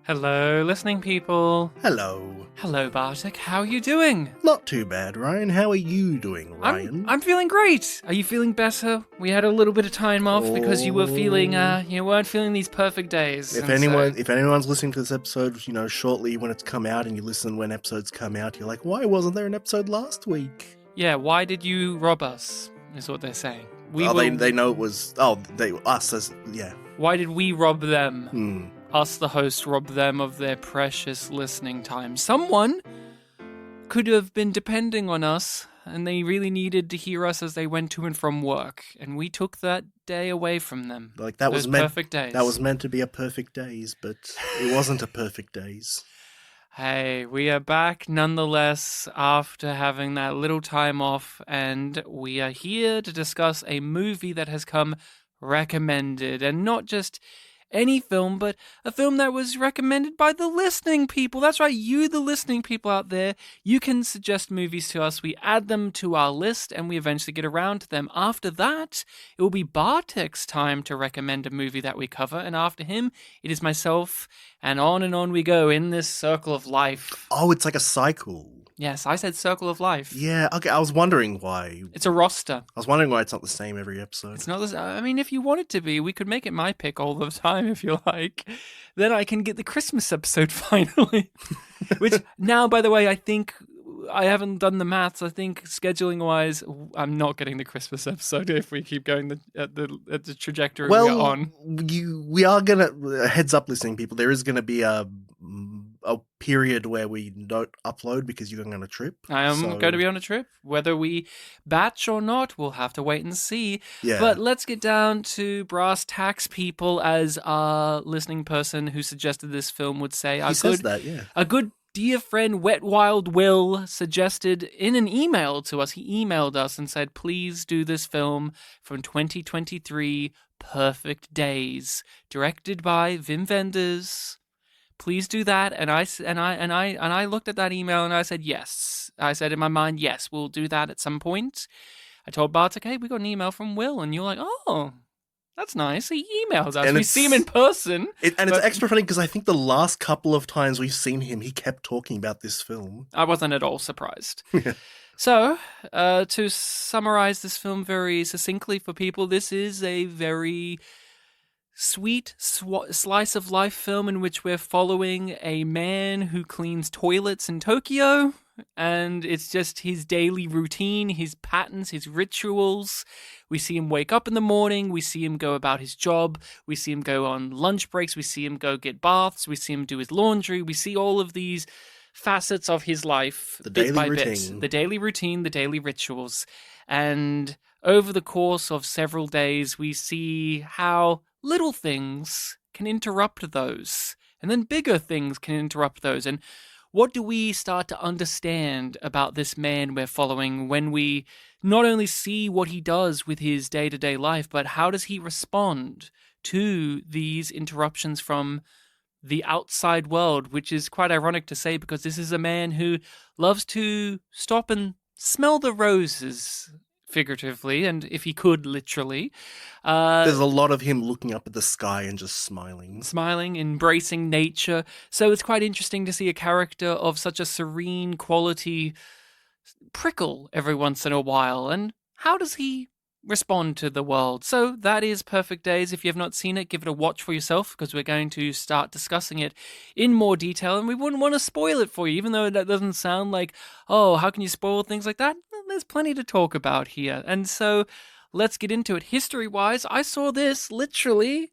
Hello, listening people. Hello. Hello, Bartek. How are you doing? Not too bad, Ryan. How are you doing, Ryan? I'm feeling great. Are you feeling better? We had a little bit of time off because you were feeling, you weren't feeling these perfect days. If anyone's listening to this episode, shortly when it's come out, and you listen when episodes come out, you're like, why wasn't there an episode last week? Yeah, why did you rob us? Is what they're saying. They know it was. Us. Why did we rob them? Hmm. Us, the host, rob them of their precious listening time. Someone could have been depending on us, and they really needed to hear us as they went to and from work, and we took that day away from them. Like that Those was meant. perfect days. That was meant to be a perfect days, but it wasn't a perfect days. Hey, we are back nonetheless after having that little time off, and we are here to discuss a movie that has come recommended, and not just any film, but a film that was recommended by the listening people. That's right, you, the listening people out there. You can suggest movies to us. We add them to our list, and we eventually get around to them. After that, it will be Bartek's time to recommend a movie that we cover, and after him, it is myself, and on we go in this circle of life. Oh, it's like a cycle. Yes, I said circle of life. Yeah, okay, I was wondering why. It's a roster. I was wondering why it's not the same every episode. It's not this. I mean, if you want it to be, we could make it my pick all the time if you like. Then I can get the Christmas episode finally. Which now, by the way, I think I haven't done the maths. I think scheduling wise, I'm not getting the Christmas episode if we keep going at the trajectory we're on. We are gonna heads up, listening people. There is gonna be a period where we don't upload because you're going on a trip. I am going to be on a trip. Whether we batch or not, we'll have to wait and see. Yeah. But let's get down to brass tacks, people, as our listening person who suggested this film would say. He says that, yeah. A good dear friend, Wet Wild Will, suggested in an email to us. He emailed us and said, please do this film from 2023, Perfect Days, directed by Wim Wenders. Please do that. And I looked at that email and I said, yes. I said in my mind, yes, we'll do that at some point. I told Bartek, hey, we got an email from Will. And you're like, oh, that's nice. He emails us. And we see him in person. It's extra funny because I think the last couple of times we've seen him, he kept talking about this film. I wasn't at all surprised. So, to summarize this film very succinctly for people, this is a very sweet slice of life film in which we're following a man who cleans toilets in Tokyo, and it's just his daily routine, his patterns, his rituals. We see him wake up in the morning, we see him go about his job, we see him go on lunch breaks, we see him go get baths, we see him do his laundry, we see all of these facets of his life bit by bit. The daily routine, the daily rituals. And over the course of several days, we see how little things can interrupt those, and then bigger things can interrupt those. And what do we start to understand about this man we're following when we not only see what he does with his day-to-day life, but how does he respond to these interruptions from the outside world, which is quite ironic to say because this is a man who loves to stop and smell the roses, figuratively, and if he could, literally. There's a lot of him looking up at the sky and just smiling. Embracing nature. So it's quite interesting to see a character of such a serene quality prickle every once in a while. And how does he respond to the world? So that is Perfect Days. If you have not seen it, give it a watch for yourself because we're going to start discussing it in more detail, and we wouldn't want to spoil it for you, even though that doesn't sound like, oh, how can you spoil things like that? There's plenty to talk about here. And so let's get into it. History-wise, I saw this literally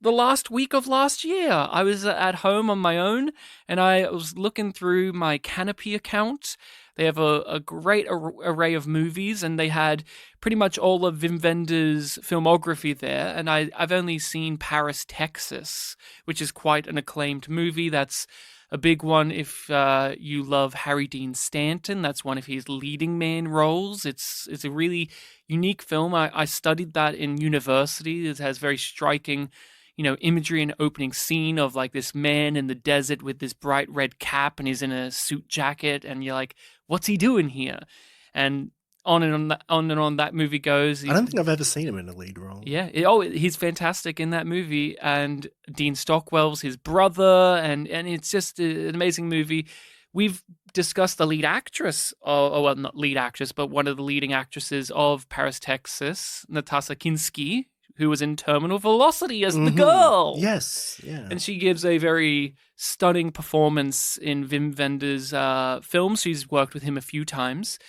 the last week of last year. I was at home on my own, and I was looking through my Canopy account. They have a great array of movies, and they had pretty much all of Wim Wenders' filmography there. And I've only seen Paris, Texas, which is quite an acclaimed movie. That's a big one if you love Harry Dean Stanton. That's one of his leading man roles. It's a really unique film. I studied that in university. It has very striking, imagery and opening scene of like this man in the desert with this bright red cap, and he's in a suit jacket, and you're like, what's he doing here? And on and on that movie goes. I don't think I've ever seen him in a lead role. Yeah. He's fantastic in that movie, and Dean Stockwell's his brother, and it's just an amazing movie. We've discussed the lead actress, well, not lead actress, but one of the leading actresses of Paris, Texas, Natasha Kinski, who was in Terminal Velocity as the girl. Yes, yeah. And she gives a very stunning performance in Wim Wenders' films. She's worked with him a few times.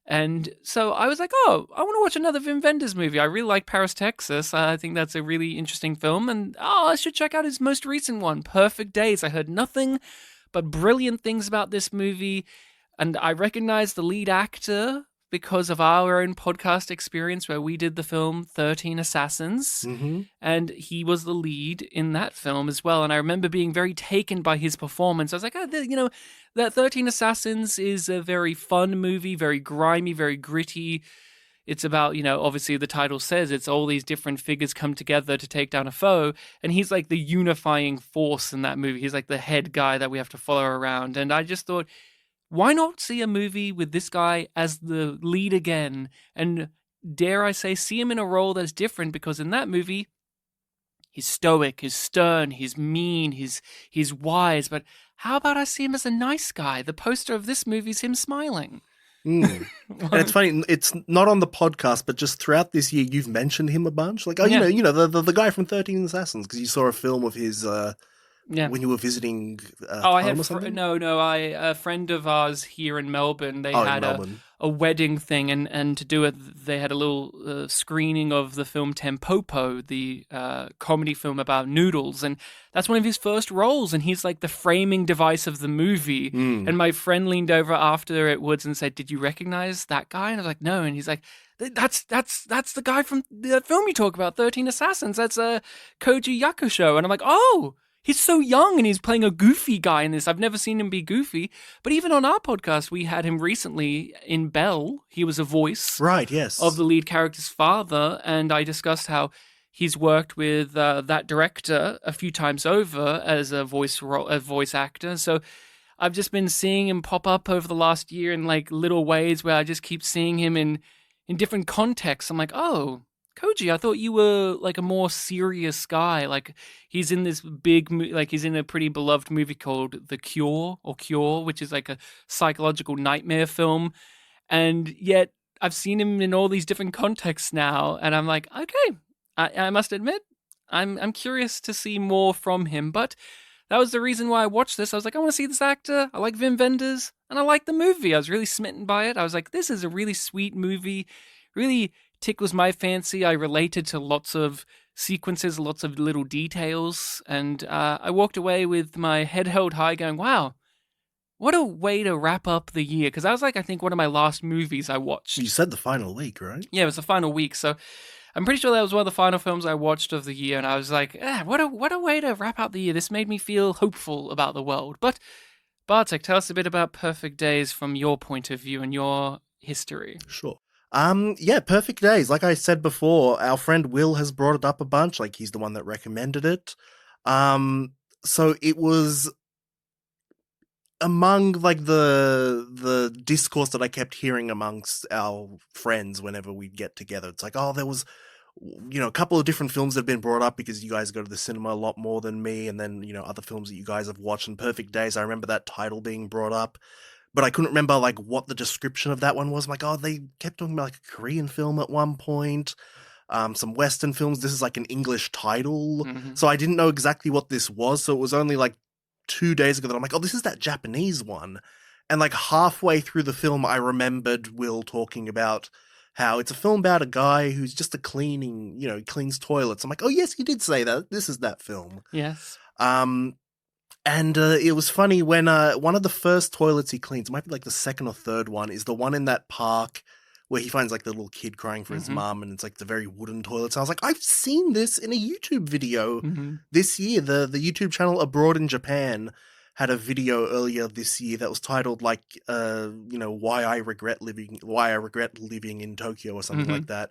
And so I was like, oh, I want to watch another Wim Wenders movie. I really like Paris, Texas. I think that's a really interesting film. And I should check out his most recent one, Perfect Days. I heard nothing but brilliant things about this movie. And I recognize the lead actor because of our own podcast experience where we did the film 13 Assassins. And he was the lead in that film as well. And I remember being very taken by his performance. I was like, that 13 Assassins is a very fun movie, very grimy, very gritty. It's about, obviously the title says it's all these different figures come together to take down a foe. And he's like the unifying force in that movie. He's like the head guy that we have to follow around. And I just thought, why not see a movie with this guy as the lead again? And dare I say, see him in a role that's different, because in that movie, he's stoic, he's stern, he's mean, he's wise. But how about I see him as a nice guy? The poster of this movie is him smiling. And it's funny, it's not on the podcast, but just throughout this year, you've mentioned him a bunch. Like, the guy from 13 Assassins, because you saw a film of his when you were visiting I had or something? a friend of ours here in Melbourne, they had a wedding thing, and to do it, they had a little screening of the film Tempopo, the comedy film about noodles, and that's one of his first roles, and he's like the framing device of the movie. And my friend leaned over afterwards and said, "Did you recognize that guy?" And I was like, "No," and he's like, That's the guy from the film you talk about, 13 Assassins. That's Koji Yakusho." And I'm like, "Oh, he's so young and he's playing a goofy guy in this. I've never seen him be goofy." But even on our podcast, we had him recently in Belle. He was a voice of the lead character's father. And I discussed how he's worked with that director a few times over as a voice actor. So I've just been seeing him pop up over the last year in like little ways where I just keep seeing him in different contexts. I'm like, "Oh, Koji, I thought you were like a more serious guy." Like he's in this he's in a pretty beloved movie called The Cure, which is like a psychological nightmare film. And yet I've seen him in all these different contexts now. And I'm like, okay, I must admit, I'm curious to see more from him. But that was the reason why I watched this. I was like, I want to see this actor. I like Wim Wenders and I like the movie. I was really smitten by it. I was like, this is a really sweet movie. Really tickles my fancy. I related to lots of sequences, lots of little details, and I walked away with my head held high going, wow, what a way to wrap up the year. Because that was like, I think, one of my last movies I watched. You said the final week, right? Yeah, it was the final week, so I'm pretty sure that was one of the final films I watched of the year, and I was like, what a way to wrap up the year. This made me feel hopeful about the world. But Bartek, tell us a bit about Perfect Days from your point of view and your history. Sure. Perfect Days. Like I said before, our friend Will has brought it up a bunch. Like he's the one that recommended it. So it was among like the discourse that I kept hearing amongst our friends whenever we'd get together. It's like, oh, there was, a couple of different films that have been brought up because you guys go to the cinema a lot more than me. And then, other films that you guys have watched. And Perfect Days, I remember that title being brought up. But I couldn't remember like what the description of that one was. I'm like, oh, they kept talking about like a Korean film at one point, some Western films. This is like an English title. So I didn't know exactly what this was. So it was only like 2 days ago that I'm like, oh, this is that Japanese one. And like halfway through the film, I remembered Will talking about how it's a film about a guy who's just cleans toilets. I'm like, oh yes, you did say that. This is that film. Yes. And it was funny when one of the first toilets he cleans, it might be like the second or third one, is the one in that park where he finds like the little kid crying for his mom, and it's like the very wooden toilets. And I was like, I've seen this in a YouTube video this year. The YouTube channel Abroad in Japan had a video earlier this year that was titled like, why I regret living in Tokyo or something like that.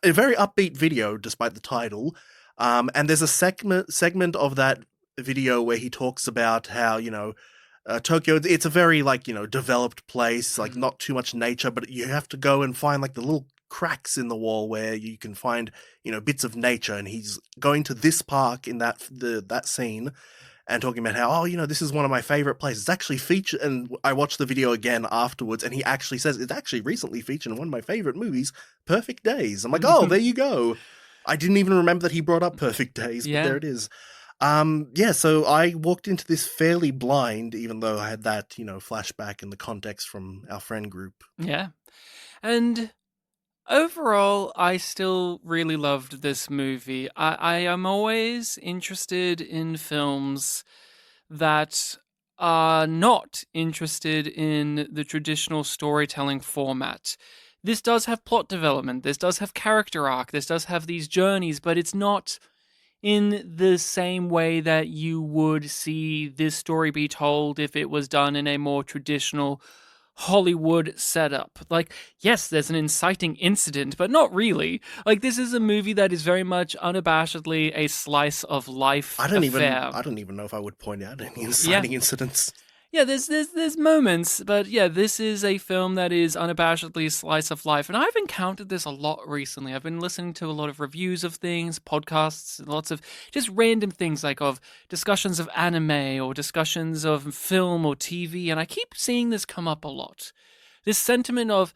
A very upbeat video despite the title. And there's a segment of that video where he talks about how, Tokyo, it's a very like, developed place, like not too much nature, but you have to go and find like the little cracks in the wall where you can find, bits of nature. And he's going to this park in that scene and talking about how, this is one of my favorite places. It's actually featured, and I watched the video again afterwards, and he actually says it's actually recently featured in one of my favorite movies, Perfect Days. I'm like, oh, there you go. I didn't even remember that he brought up Perfect Days, but there it is. So I walked into this fairly blind, even though I had that, flashback and the context from our friend group. Yeah. And overall, I still really loved this movie. I am always interested in films that are not interested in the traditional storytelling format. This does have plot development, this does have character arc, this does have these journeys, but it's not in the same way that you would see this story be told if it was done in a more traditional Hollywood setup. Like, yes, there's an inciting incident, but not really. Like, this is a movie that is very much unabashedly a slice of life affair. I don't even know if I would point out any inciting incidents. Yeah, there's moments, but yeah, this is a film that is unabashedly slice of life, and I've encountered this a lot recently. I've been listening to a lot of reviews of things, podcasts, lots of just random things like of discussions of anime or discussions of film or TV, and I keep seeing this come up a lot. This sentiment of,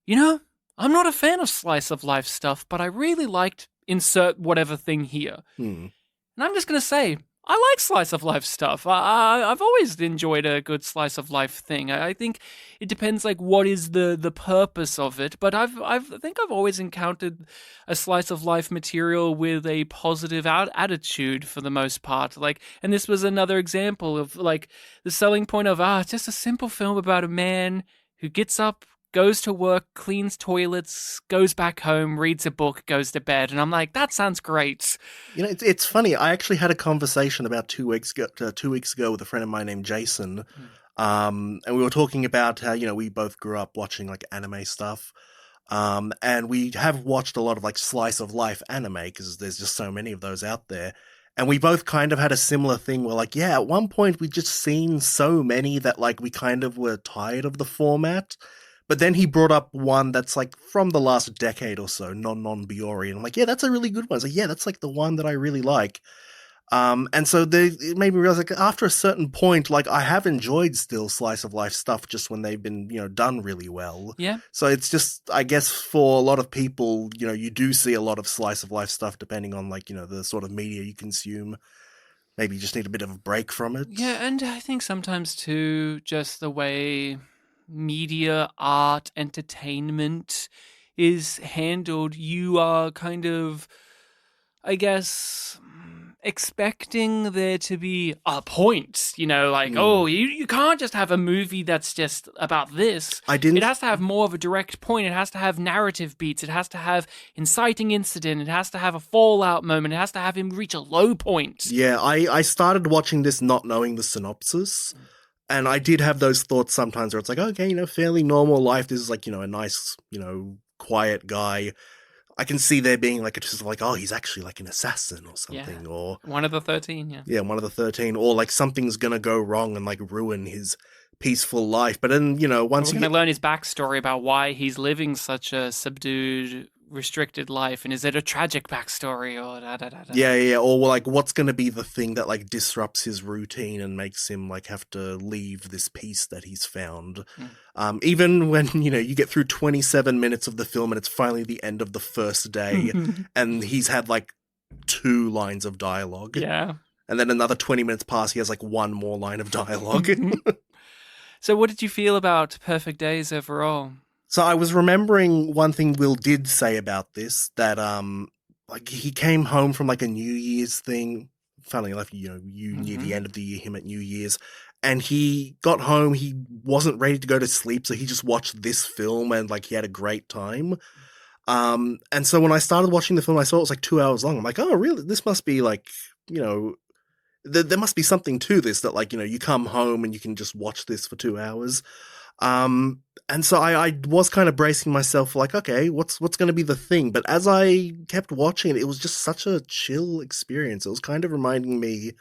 I'm not a fan of slice of life stuff, but I really liked insert whatever thing here. And I'm just going to say, I like slice of life stuff. I've always enjoyed a good slice of life thing. I think it depends like what is the purpose of it. But I think I've always encountered a slice of life material with a positive attitude for the most part. Like, and this was another example of like the selling point of it's just a simple film about a man who gets up, goes to work, cleans toilets, goes back home, reads a book, goes to bed. And I'm like, that sounds great. It's funny. I actually had a conversation about 2 weeks ago with a friend of mine named Jason. And we were talking about how, we both grew up watching like anime stuff. And we have watched a lot of like slice of life anime because there's just so many of those out there. And we both kind of had a similar thing where like, at one point we just seen so many that like we kind of were tired of the format. But then he brought up one that's like from the last decade or so, Non Biori. And I'm like, yeah, that's a really good one. So yeah, that's like the one that I really like. And so it made me realize like after a certain point, like I have enjoyed still slice of life stuff just when they've been, done really well. Yeah. So it's just, I guess for a lot of people, you do see a lot of slice of life stuff depending on like, the sort of media you consume. Maybe you just need a bit of a break from it. Yeah, and I think sometimes too, just the way media, art, entertainment is handled, you are kind of, I guess, expecting there to be a point, oh, you can't just have a movie that's just about this. It has to have more of a direct point. It has to have narrative beats. It has to have inciting incident. It has to have a fallout moment. It has to have him reach a low point. Yeah, I started watching this not knowing the synopsis. And I did have those thoughts sometimes where it's like, okay, fairly normal life. This is like, a nice, quiet guy. I can see there being like, just like, oh, he's actually like an assassin or something. Or one of the 13, yeah. Yeah, one of the 13. Or like something's going to go wrong and like ruin his peaceful life. But then, once we're going to learn his backstory about why he's living such a subdued, restricted life, and is it a tragic backstory or Yeah, or like what's going to be the thing that like disrupts his routine and makes him like have to leave this peace that he's found. Even when you get through 27 minutes of the film and it's finally the end of the first day and he's had like 2 lines of dialogue, and then another 20 minutes pass, he has like 1 more line of dialogue. So what did you feel about Perfect Days overall? So I was remembering one thing Will did say about this, that like he came home from like a New Year's thing. Funnily enough, you near the end of the year, him at New Year's, and he got home. He wasn't ready to go to sleep, so he just watched this film and like he had a great time. And so when I started watching the film, I saw it was like 2 hours long. I'm like, oh, really? This must be like, there must be something to this that like, you come home and you can just watch this for 2 hours. And so I was kind of bracing myself for like, okay, what's going to be the thing? But as I kept watching it, it was just such a chill experience. It was kind of reminding me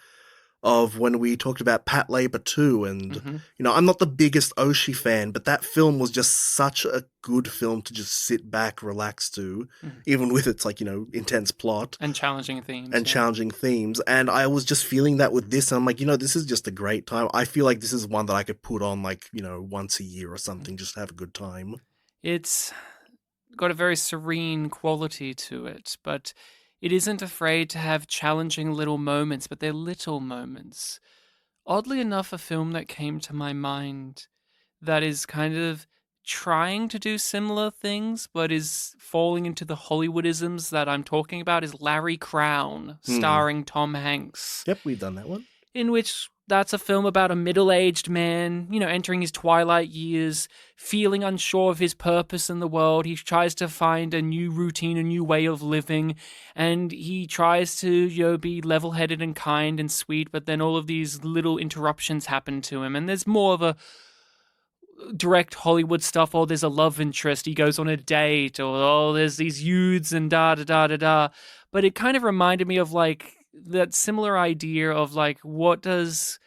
of when we talked about Pat Labor 2, and Hmm. I'm not the biggest Oshie fan, but that film was just such a good film to just sit back, relax to, even with its intense plot And challenging themes, and yeah. challenging themes. And I was just feeling that with this, and I'm like, this is just a great time. I feel like this is one that I could put on once a year or something, just to have a good time. It's got a very serene quality to it, but it isn't afraid to have challenging little moments, but they're little moments. Oddly enough, a film that came to my mind that is kind of trying to do similar things, but is falling into the Hollywoodisms that I'm talking about is Larry Crown, Hmm. starring Tom Hanks, Yep, we've done that one. in which that's a film about a middle-aged man, entering his twilight years, feeling unsure of his purpose in the world. He tries to find a new routine, a new way of living, and he tries to, be level-headed and kind and sweet, but then all of these little interruptions happen to him, and there's more of a direct Hollywood stuff. Oh, there's a love interest. He goes on a date, or there's these youths and da da da da da. But it kind of reminded me of like that similar idea of like, what does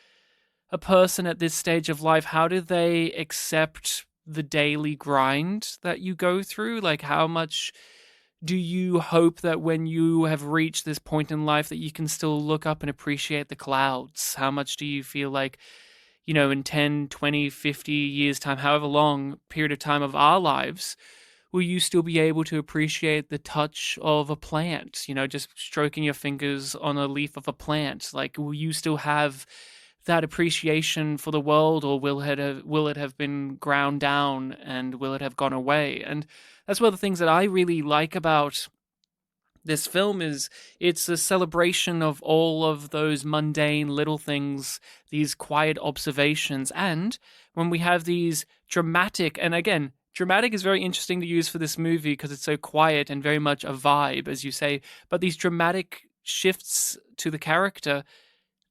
a person at this stage of life, how do they accept the daily grind that you go through? Like, how much do you hope that when you have reached this point in life that you can still look up and appreciate the clouds? How much do you feel like, in 10, 20, 50 years' time, however long period of time of our lives, will you still be able to appreciate the touch of a plant? Just stroking your fingers on a leaf of a plant. Like, will you still have that appreciation for the world, or will it have been ground down and will it have gone away? And that's one of the things that I really like about this film is it's a celebration of all of those mundane little things, these quiet observations. And when we have these dramatic, and again, dramatic is very interesting to use for this movie because it's so quiet and very much a vibe, as you say, but these dramatic shifts to the character,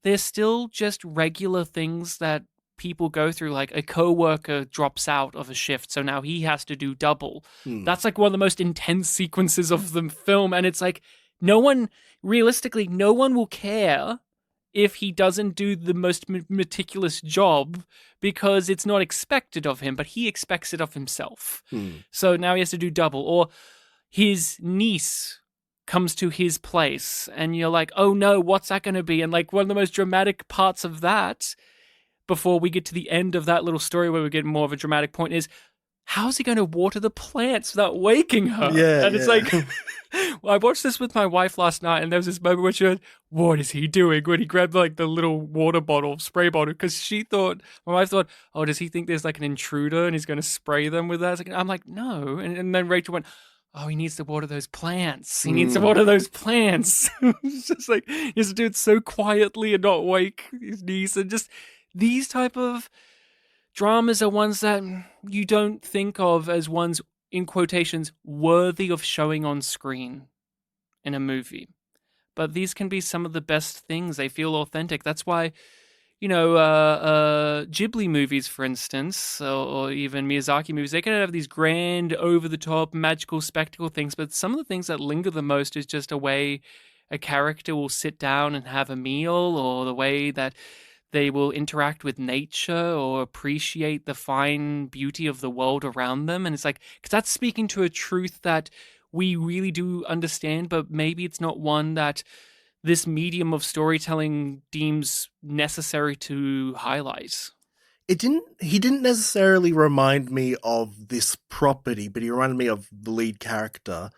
they're still just regular things that people go through. Like a coworker drops out of a shift, so now he has to do double. Hmm. That's like one of the most intense sequences of the film, and it's like no one, realistically, no one will care if he doesn't do the most meticulous job because it's not expected of him, but he expects it of himself. Hmm. So now he has to do double. Or his niece comes to his place and you're like, oh no, what's that going to be? And like one of the most dramatic parts of that, before we get to the end of that little story where we get more of a dramatic point, is how's he going to water the plants without waking her? Yeah, And it's yeah. like, well, I watched this with my wife last night, and there was this moment where she went, what is he doing? When he grabbed like the little water bottle, spray bottle, because my wife thought, oh, does he think there's like an intruder and he's going to spray them with that? I'm like, no. And then Rachel went, oh, he needs to water those plants. He needs to water those plants. It's just like, he has to do it so quietly and not wake his niece. And just these type of dramas are ones that you don't think of as ones, in quotations, worthy of showing on screen in a movie. But these can be some of the best things. They feel authentic. That's why, Ghibli movies, for instance, or even Miyazaki movies, they can have these grand, over-the-top, magical spectacle things, but some of the things that linger the most is just a way a character will sit down and have a meal, or the way that they will interact with nature or appreciate the fine beauty of the world around them. And it's like, because that's speaking to a truth that we really do understand, but maybe it's not one that this medium of storytelling deems necessary to highlight. He didn't necessarily remind me of this property, but he reminded me of the lead character,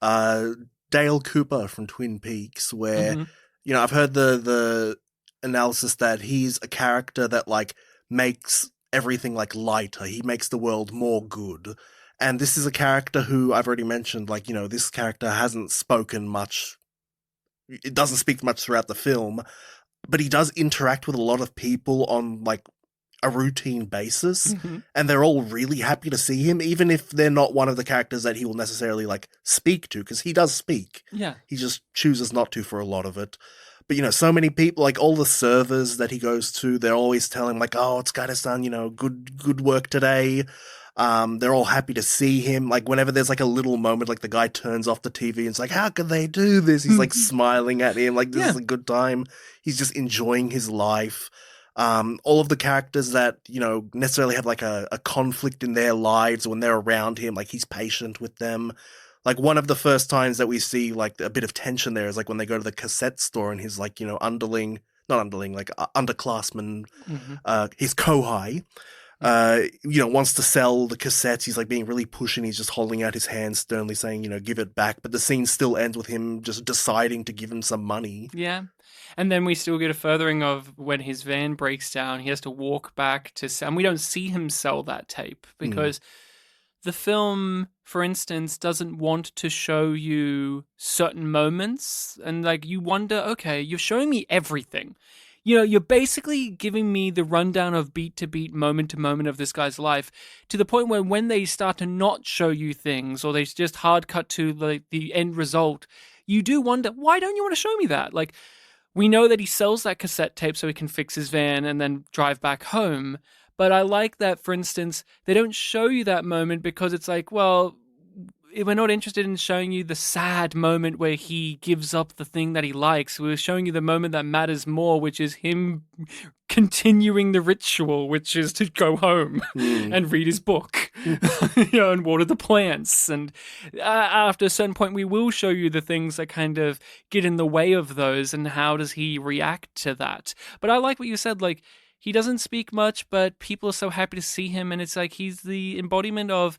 uh, Dale Cooper from Twin Peaks, where, Mm-hmm. I've heard the analysis that he's a character that, like, makes everything, like, lighter. He makes the world more good. And this is a character who I've already mentioned, like, this character hasn't spoken much. It doesn't speak much throughout the film, but he does interact with a lot of people on, like, a routine basis, Mm-hmm. and they're all really happy to see him, even if they're not one of the characters that he will necessarily, like, speak to, because he does speak. Yeah. He just chooses not to for a lot of it. But, so many people, like, all the servers that he goes to, they're always telling him, like, oh, it's Gaida-san, good work today. They're all happy to see him. Like whenever there's like a little moment, like the guy turns off the TV and it's like, how could they do this? He's like smiling at him, like this Yeah. is a good time. He's just enjoying his life. All of the characters that, necessarily have like a conflict in their lives when they're around him, like he's patient with them. Like one of the first times that we see like a bit of tension there is like when they go to the cassette store and his like, underling, not underling, like underclassman, Hmm. his kohai, wants to sell the cassettes. He's like being really pushy. He's just holding out his hand sternly saying, give it back. But the scene still ends with him just deciding to give him some money. Yeah. And then we still get a furthering of when his van breaks down, he has to walk back to sell. And we don't see him sell that tape because the film, for instance, doesn't want to show you certain moments. And like you wonder, okay, you're showing me everything. You're basically giving me the rundown of beat to beat, moment to moment of this guy's life to the point where when they start to not show you things or they just hard cut to the end result, you do wonder, why don't you want to show me that? Like, we know that he sells that cassette tape so he can fix his van and then drive back home. But I like that, for instance, they don't show you that moment because it's like, well, we're not interested in showing you the sad moment where he gives up the thing that he likes. We're showing you the moment that matters more, which is him continuing the ritual, which is to go home and read his book, and water the plants. And after a certain point, we will show you the things that kind of get in the way of those and how does he react to that. But I like what you said, like, he doesn't speak much, but people are so happy to see him. And it's like he's the embodiment of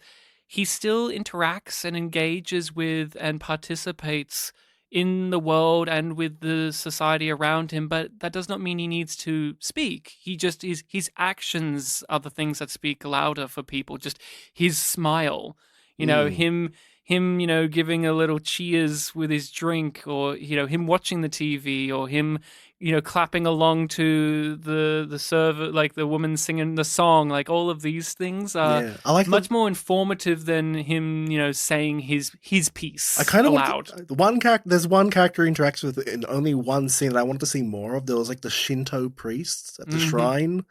he still interacts and engages with and participates in the world and with the society around him, but that does not mean he needs to speak. He just is, his actions are the things that speak louder for people. Just his smile, him, giving a little cheers with his drink, or, him watching the TV, or him, clapping along to the server, like the woman singing the song, like all of these things are I like much more informative than him, saying his piece I kind of aloud. want one character. There's one character he interacts with in only one scene that I wanted to see more of. There was like the Shinto priests at the shrine,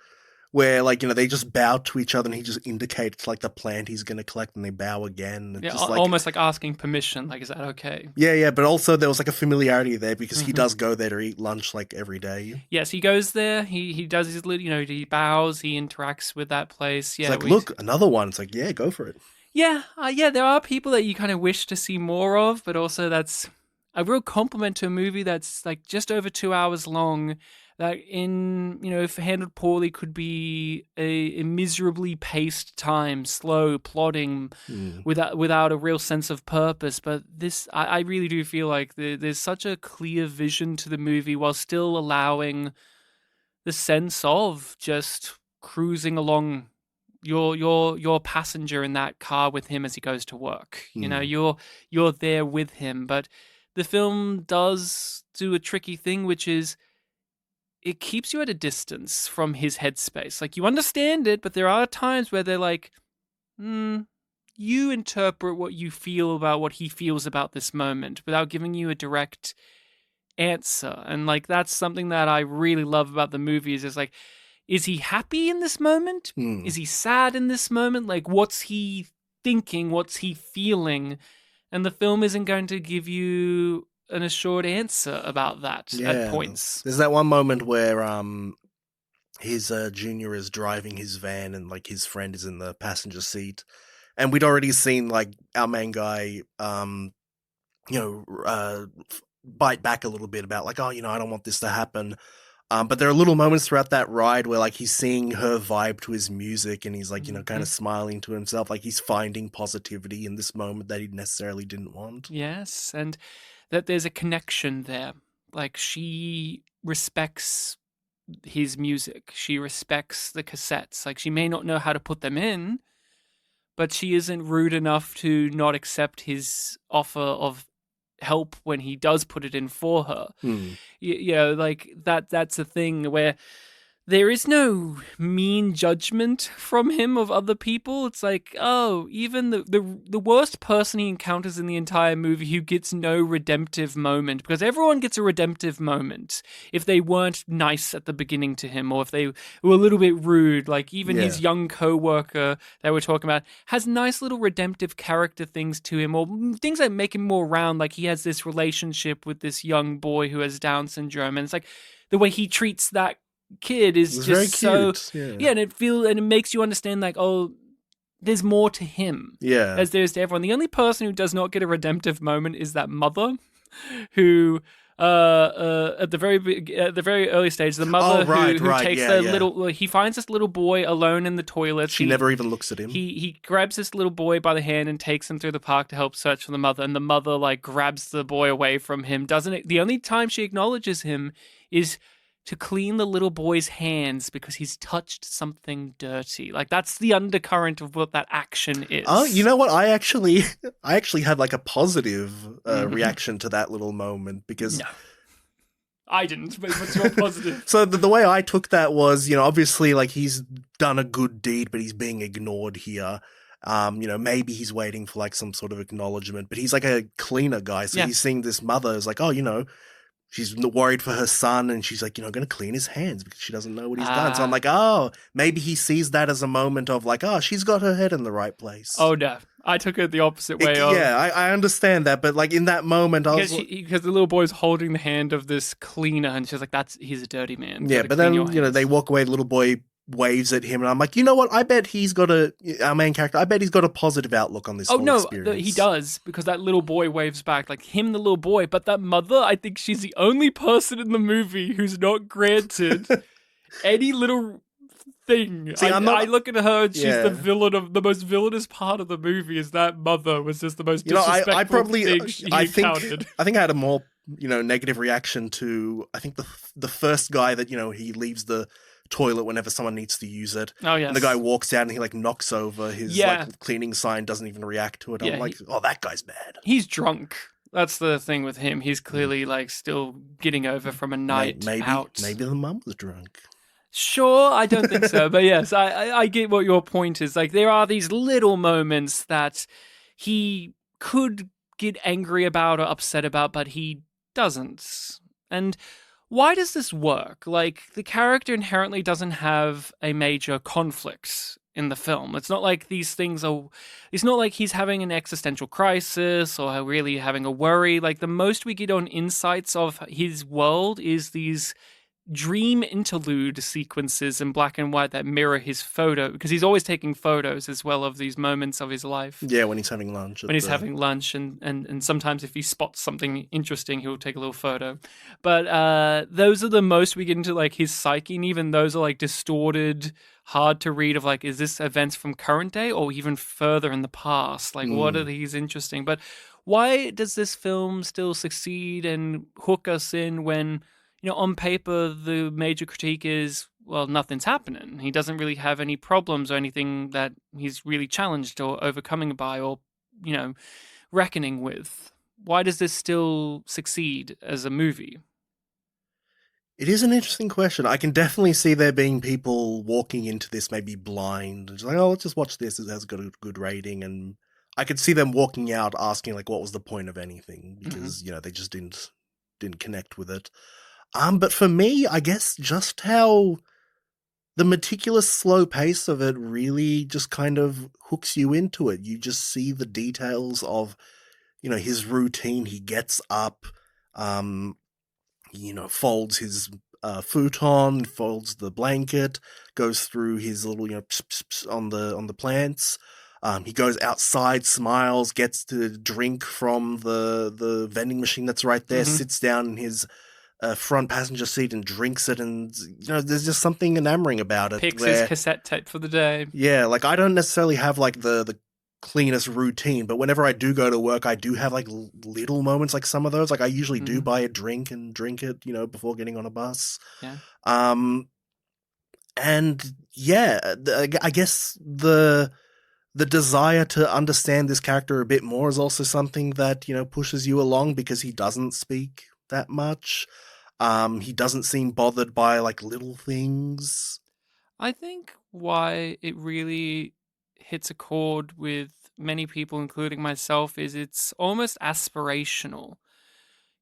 where like they just bow to each other and he just indicates like the plant he's going to collect, and they bow again. Yeah, just, like, almost like asking permission. Like, is that okay? yeah. But also there was like a familiarity there because he does go there to eat lunch like every day. Yes, he goes there. He does his little, he bows. He interacts with that place. Yeah, It's like, look, another one. It's like, yeah, go for it. Yeah, there are people that you kind of wish to see more of, but also that's a real compliment to a movie that's like just over 2 hours long. That if handled poorly, could be a miserably paced time, slow, plodding, without a real sense of purpose. But this, I really do feel like there's such a clear vision to the movie while still allowing the sense of just cruising along. You're passenger in that car with him as he goes to work. You're there with him. But the film does do a tricky thing, which is it keeps you at a distance from his headspace. Like, you understand it, but there are times where they're like, you interpret what you feel about what he feels about this moment without giving you a direct answer. And like, that's something that I really love about the movie is like, is he happy in this moment? Is he sad in this moment? Like, what's he thinking? What's he feeling? And the film isn't going to give you an assured answer about that at points. There's that one moment where his junior is driving his van and like his friend is in the passenger seat, and we'd already seen like our main guy bite back a little bit about like, oh, I don't want this to happen. But there are little moments throughout that ride where like he's seeing her vibe to his music and he's like, kind of smiling to himself, like he's finding positivity in this moment that he necessarily didn't want. Yes, and that there's a connection there. Like, she respects his music. She respects the cassettes. Like, she may not know how to put them in, but she isn't rude enough to not accept his offer of help when he does put it in for her. Like that's a thing where there is no mean judgment from him of other people. It's like, oh, even the worst person he encounters in the entire movie who gets no redemptive moment, because everyone gets a redemptive moment if they weren't nice at the beginning to him, or if they were a little bit rude. Like even his young co-worker that we're talking about has nice little redemptive character things to him, or things that make him more round. Like he has this relationship with this young boy who has Down syndrome, and it's like the way he treats that kid is just very so cute. and it makes you understand like, oh, there's more to him as there is to everyone. The only person who does not get a redemptive moment is that mother who at the very early stage, the mother who takes little he finds this little boy alone in the toilet. She never even looks at him. He grabs this little boy by the hand and takes him through the park to help search for the mother, and the mother like grabs the boy away from him. The only time she acknowledges him is to clean the little boy's hands because he's touched something dirty. Like that's the undercurrent of what that action is. Oh, you know what? I actually had like a positive reaction to that little moment because no, I didn't. But what's your positive? So the way I took that was, obviously like he's done a good deed, but he's being ignored here. Maybe he's waiting for like some sort of acknowledgement, but he's like a cleaner guy, so he's seeing this mother is like, she's worried for her son, and she's like, going to clean his hands because she doesn't know what he's done. So I'm like, oh, maybe he sees that as a moment of like, oh, she's got her head in the right place. Oh, no. I took it the opposite way. I understand that, but like in that moment, because the little boy's holding the hand of this cleaner, and she's like, he's a dirty man. Yeah, but then, they walk away, the little boy waves at him, and I'm like, you know what? I bet our main character, I bet he's got a positive outlook on this whole experience. He does, because that little boy waves back, like him, the little boy, but that mother, I think she's the only person in the movie who's not granted any little thing. See, I look at her and she's the most villainous part of the movie is that mother was just the most disrespectful thing she encountered. I think I had a more, negative reaction to, I think the first guy that, he leaves the toilet whenever someone needs to use it. Oh, yes. And the guy walks out and he like knocks over his like cleaning sign, doesn't even react to it. I'm like, that guy's bad. He's drunk. That's the thing with him. He's clearly like still getting over from a night out. Maybe the mum was drunk. Sure, I don't think so. But yes, I get what your point is. Like there are these little moments that he could get angry about or upset about, but he doesn't. And why does this work? Like, the character inherently doesn't have a major conflict in the film. It's not like these things are... It's not like he's having an existential crisis or really having a worry. Like, the most we get on insights of his world is these dream interlude sequences in black and white that mirror his photo, because he's always taking photos as well of these moments of his life. Yeah, when he's having lunch. Having lunch, and sometimes if he spots something interesting, he'll take a little photo. But those are the most we get into like his psyche, and even those are like distorted, hard to read of like, is this events from current day or even further in the past? Like, what are these interesting? But why does this film still succeed and hook us in when... on paper, the major critique is, well, nothing's happening. He doesn't really have any problems or anything that he's really challenged or overcoming by or, reckoning with. Why does this still succeed as a movie? It is an interesting question. I can definitely see there being people walking into this maybe blind. Just like, let's just watch this. It has got a good rating. And I could see them walking out asking, like, what was the point of anything? Because, they just didn't connect with it. But for me, I guess just how the meticulous slow pace of it really just kind of hooks you into it. You just see the details of, his routine. He gets up, folds his futon, folds the blanket, goes through his little, on the plants. He goes outside, smiles, gets to drink from the vending machine that's right there, sits down in his front passenger seat and drinks it, and there's just something enamoring about it. Picks his cassette tape for the day. Yeah, like I don't necessarily have like the cleanest routine, but whenever I do go to work, I do have like little moments like some of those. Like I usually do buy a drink and drink it, before getting on a bus. Yeah. And yeah, I guess the desire to understand this character a bit more is also something that, pushes you along because he doesn't speak that much. He doesn't seem bothered by like little things. I think why it really hits a chord with many people, including myself, is it's almost aspirational.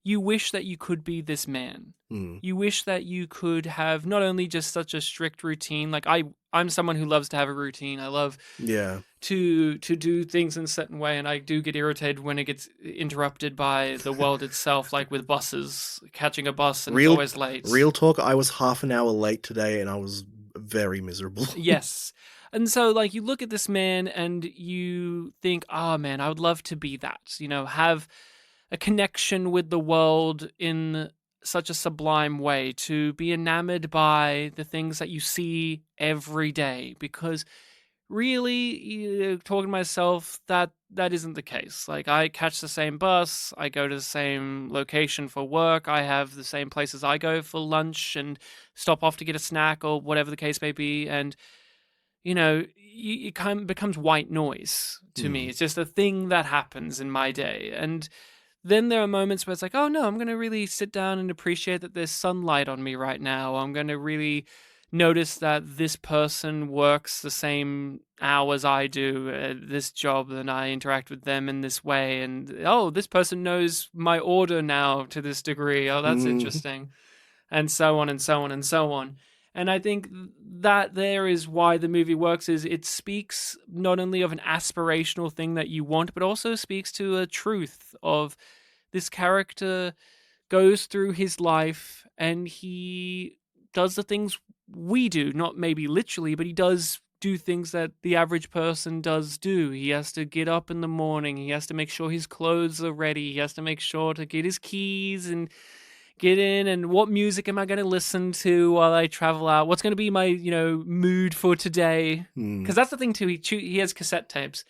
You wish that you could be this man. Hmm. You wish that you could have not only just such a strict routine, like I'm someone who loves to have a routine. I love Yeah. to do things in a certain way, and I do get irritated when it gets interrupted by the world itself, like with buses, catching a bus and it's Real, always late. real talk. I was half an hour late today, and I was very miserable. Yes. And so like you look at this man and you think, "Oh man, I would love to be that." Have a connection with the world in such a sublime way, to be enamored by the things that you see every day, because really, talking to myself, that isn't the case. Like, I catch the same bus, I go to the same location for work, I have the same places I go for lunch and stop off to get a snack or whatever the case may be, and it kind of becomes white noise to me. Hmm. It's just a thing that happens in my day. And then there are moments where it's like, oh no, I'm going to really sit down and appreciate that there's sunlight on me right now. I'm going to really notice that this person works the same hours I do at this job, and I interact with them in this way. And oh, this person knows my order now to this degree. Oh, that's Hmm. interesting. And so on and so on and so on. And I think that there is why the movie works, is it speaks not only of an aspirational thing that you want, but also speaks to a truth of this character goes through his life and he does the things we do, not maybe literally, but he does do things that the average person does do. He has to get up in the morning, he has to make sure his clothes are ready, he has to make sure to get his keys and get in, and what music am I going to listen to while I travel out? What's going to be my, mood for today? Hmm. Because that's the thing too. He has cassette tapes,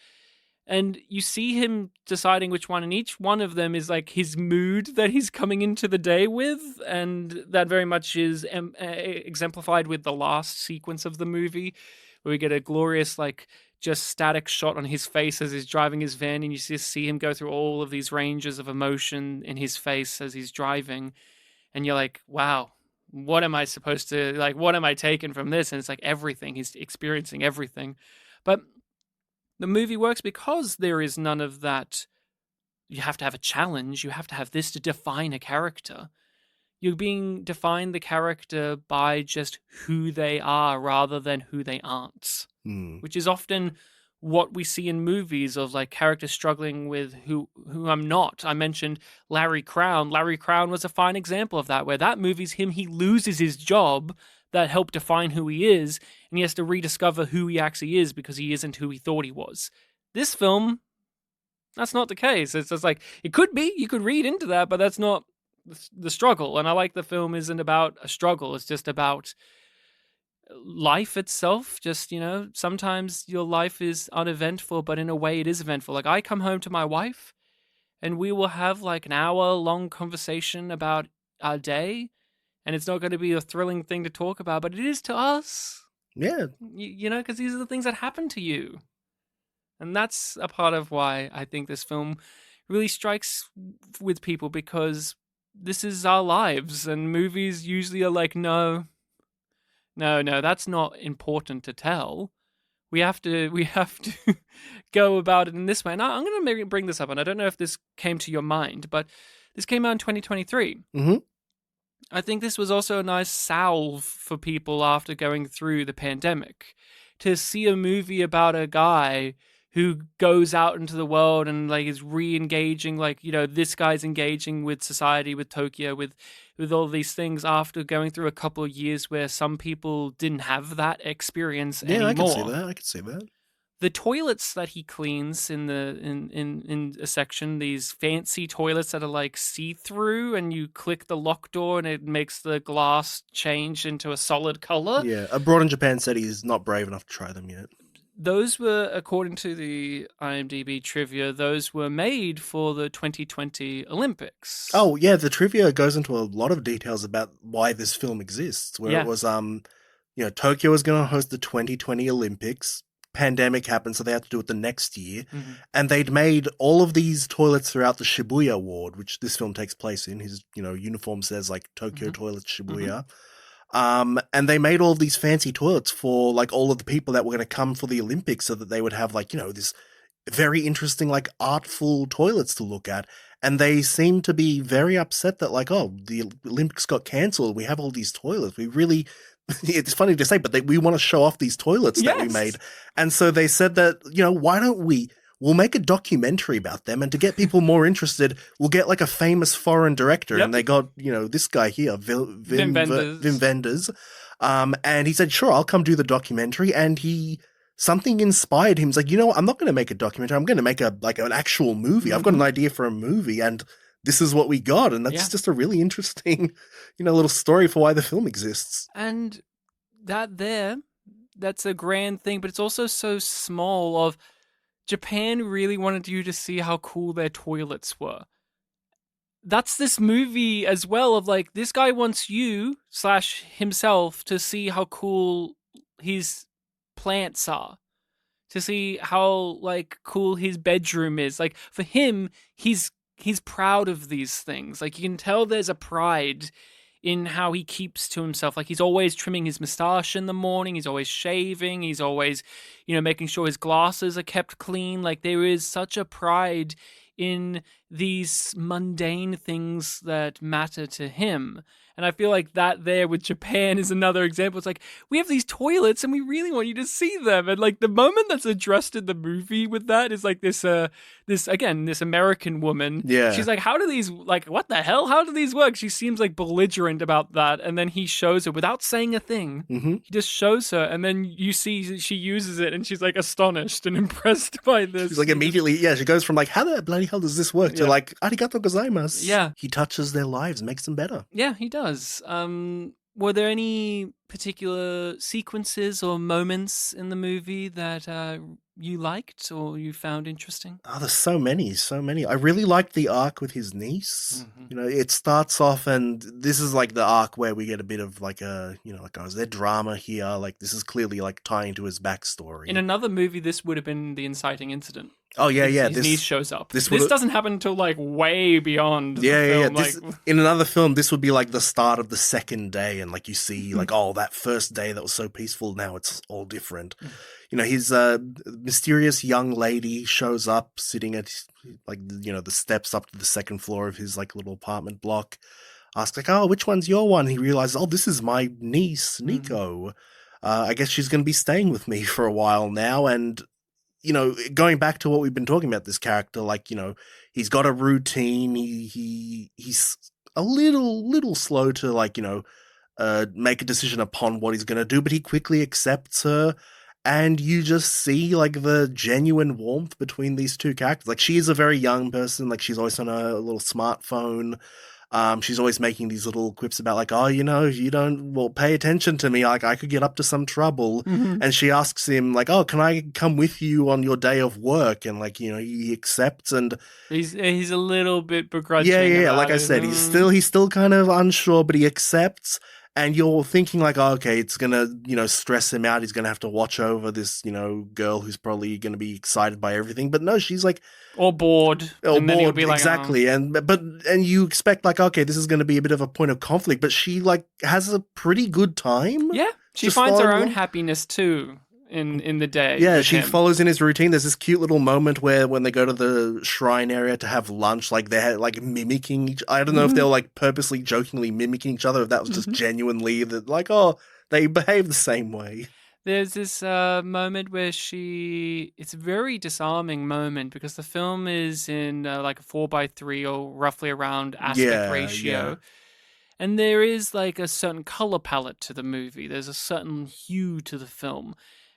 and you see him deciding which one, and each one of them is like his mood that he's coming into the day with, and that very much is exemplified with the last sequence of the movie, where we get a glorious like just static shot on his face as he's driving his van, and you just see him go through all of these ranges of emotion in his face as he's driving, and you're like, wow, what am I supposed to, like, what am I taking from this? And it's like everything. He's experiencing everything. But the movie works because there is none of that. You have to have a challenge. You have to have this to define a character. You're being defined the character by just who they are rather than who they aren't, Hmm. which is often what we see in movies of like characters struggling with who I'm not. I mentioned Larry Crown. Larry Crown was a fine example of that, where that movie's him, he loses his job that helped define who he is, and he has to rediscover who he actually is because he isn't who he thought he was. This film, that's not the case. It's just like, it could be, you could read into that, but that's not the struggle. And I like the film isn't about a struggle, it's just about life itself. Just, sometimes your life is uneventful, but in a way it is eventful. Like, I come home to my wife and we will have like an hour long conversation about our day, and it's not going to be a thrilling thing to talk about, but it is to us. Yeah. Because these are the things that happen to you. And that's a part of why I think this film really strikes with people, because this is our lives, and movies usually are like, no, that's not important to tell. We have to go about it in this way. And I'm going to bring this up, and I don't know if this came to your mind, but this came out in 2023. Hmm. I think this was also a nice salve for people after going through the pandemic, to see a movie about a guy who goes out into the world and like is re-engaging, like, this guy's engaging with society, with Tokyo, with all these things after going through a couple of years where some people didn't have that experience Yeah, anymore. I can see that. I can see that. The toilets that he cleans in a section, these fancy toilets that are like see-through, and you click the lock door and it makes the glass change into a solid color. Yeah, abroad in Japan said he's not brave enough to try them yet. Those were, according to the IMDb trivia, those were made for the 2020 Olympics. Oh, yeah, the trivia goes into a lot of details about why this film exists, where it was, Tokyo was going to host the 2020 Olympics. pandemic happened, so they had to do it the next year. Mm-hmm. And they'd made all of these toilets throughout the Shibuya ward, which this film takes place in. His, uniform says like Tokyo Mm-hmm. Toilets Shibuya. And they made all these fancy toilets for like all of the people that were going to come for the Olympics, so that they would have like, this very interesting, like artful toilets to look at. And they seem to be very upset that like, oh, the Olympics got cancelled. We have all these toilets. We really, it's funny to say, but we want to show off these toilets that we made. And so they said that, why don't we'll make a documentary about them, and to get people more interested, we'll get like a famous foreign director. Yep. And they got, this guy here, Wim Wenders. And he said, sure, I'll come do the documentary. And something inspired him. He's like, I'm not going to make a documentary. I'm going to make an actual movie. Mm-hmm. I've got an idea for a movie, and this is what we got. And that's just a really interesting, little story for why the film exists. And that's a grand thing, but it's also so small of Japan really wanted you to see how cool their toilets were. That's this movie as well of like, this guy wants you / himself to see how cool his plants are, to see how like cool his bedroom is. Like for him, he's proud of these things. Like you can tell there's a pride in how he keeps to himself. Like he's always trimming his moustache in the morning, he's always shaving, he's always, making sure his glasses are kept clean. Like there is such a pride in these mundane things that matter to him. And I feel like that there with Japan is another example. It's like, we have these toilets and we really want you to see them. And like the moment that's addressed in the movie with that is like this American woman. Yeah. She's like, how do these, like, what the hell? How do these work? She seems like belligerent about that. And then he shows her without saying a thing. Mm-hmm. He just shows her. And then you see she uses it and she's like astonished and impressed by this. She's like immediately, she goes from like, how the bloody hell does this work? To like, arigato gozaimasu. Yeah. He touches their lives, makes them better. Yeah, he does. Were there any particular sequences or moments in the movie that you liked or you found interesting? Oh, there's so many. I really liked the arc with his niece. Mm-hmm. It starts off, and this is like the arc where we get a bit of like is there drama here? Like this is clearly like tying to his backstory. In another movie, this would have been the inciting incident. Oh yeah, His niece shows up. This doesn't happen until like way beyond. The film. In another film, this would be like the start of the second day, and like you see, like that first day that was so peaceful. Now it's all different. His mysterious young lady shows up, sitting at the steps up to the second floor of his like little apartment block. Asks like, "Oh, which one's your one?" He realizes, "Oh, this is my niece, Nico. I guess she's going to be staying with me for a while now." And going back to what we've been talking about, this character, like, he's got a routine. He's a little slow to like, make a decision upon what he's going to do, but he quickly accepts her. And you just see like the genuine warmth between these two characters. Like she is a very young person. Like she's always on a little smartphone. She's always making these little quips about like, oh, you don't pay attention to me. Like I could get up to some trouble. Mm-hmm. And she asks him like, oh, can I come with you on your day of work? And like, he accepts, and he's a little bit begrudging. Yeah. Like I said, he's still kind of unsure, but he accepts. And you're thinking like, oh, okay, it's going to, stress him out. He's going to have to watch over this, girl who's probably going to be excited by everything. But no, she's like... Or bored. Then he'll be like, exactly. Oh. And you expect like, okay, this is going to be a bit of a point of conflict. But she like has a pretty good time. Yeah. She finds her own happiness too in the day. Yeah, she follows in his routine. There's this cute little moment where when they go to the shrine area to have lunch, like they're like mimicking I don't know if they're like purposely jokingly mimicking each other, if that was just genuinely that like, oh, they behave the same way. There's this moment where it's a very disarming moment because the film is in like a 4:3 or roughly around aspect ratio. Yeah. And there is like a certain color palette to the movie. There's a certain hue to the film.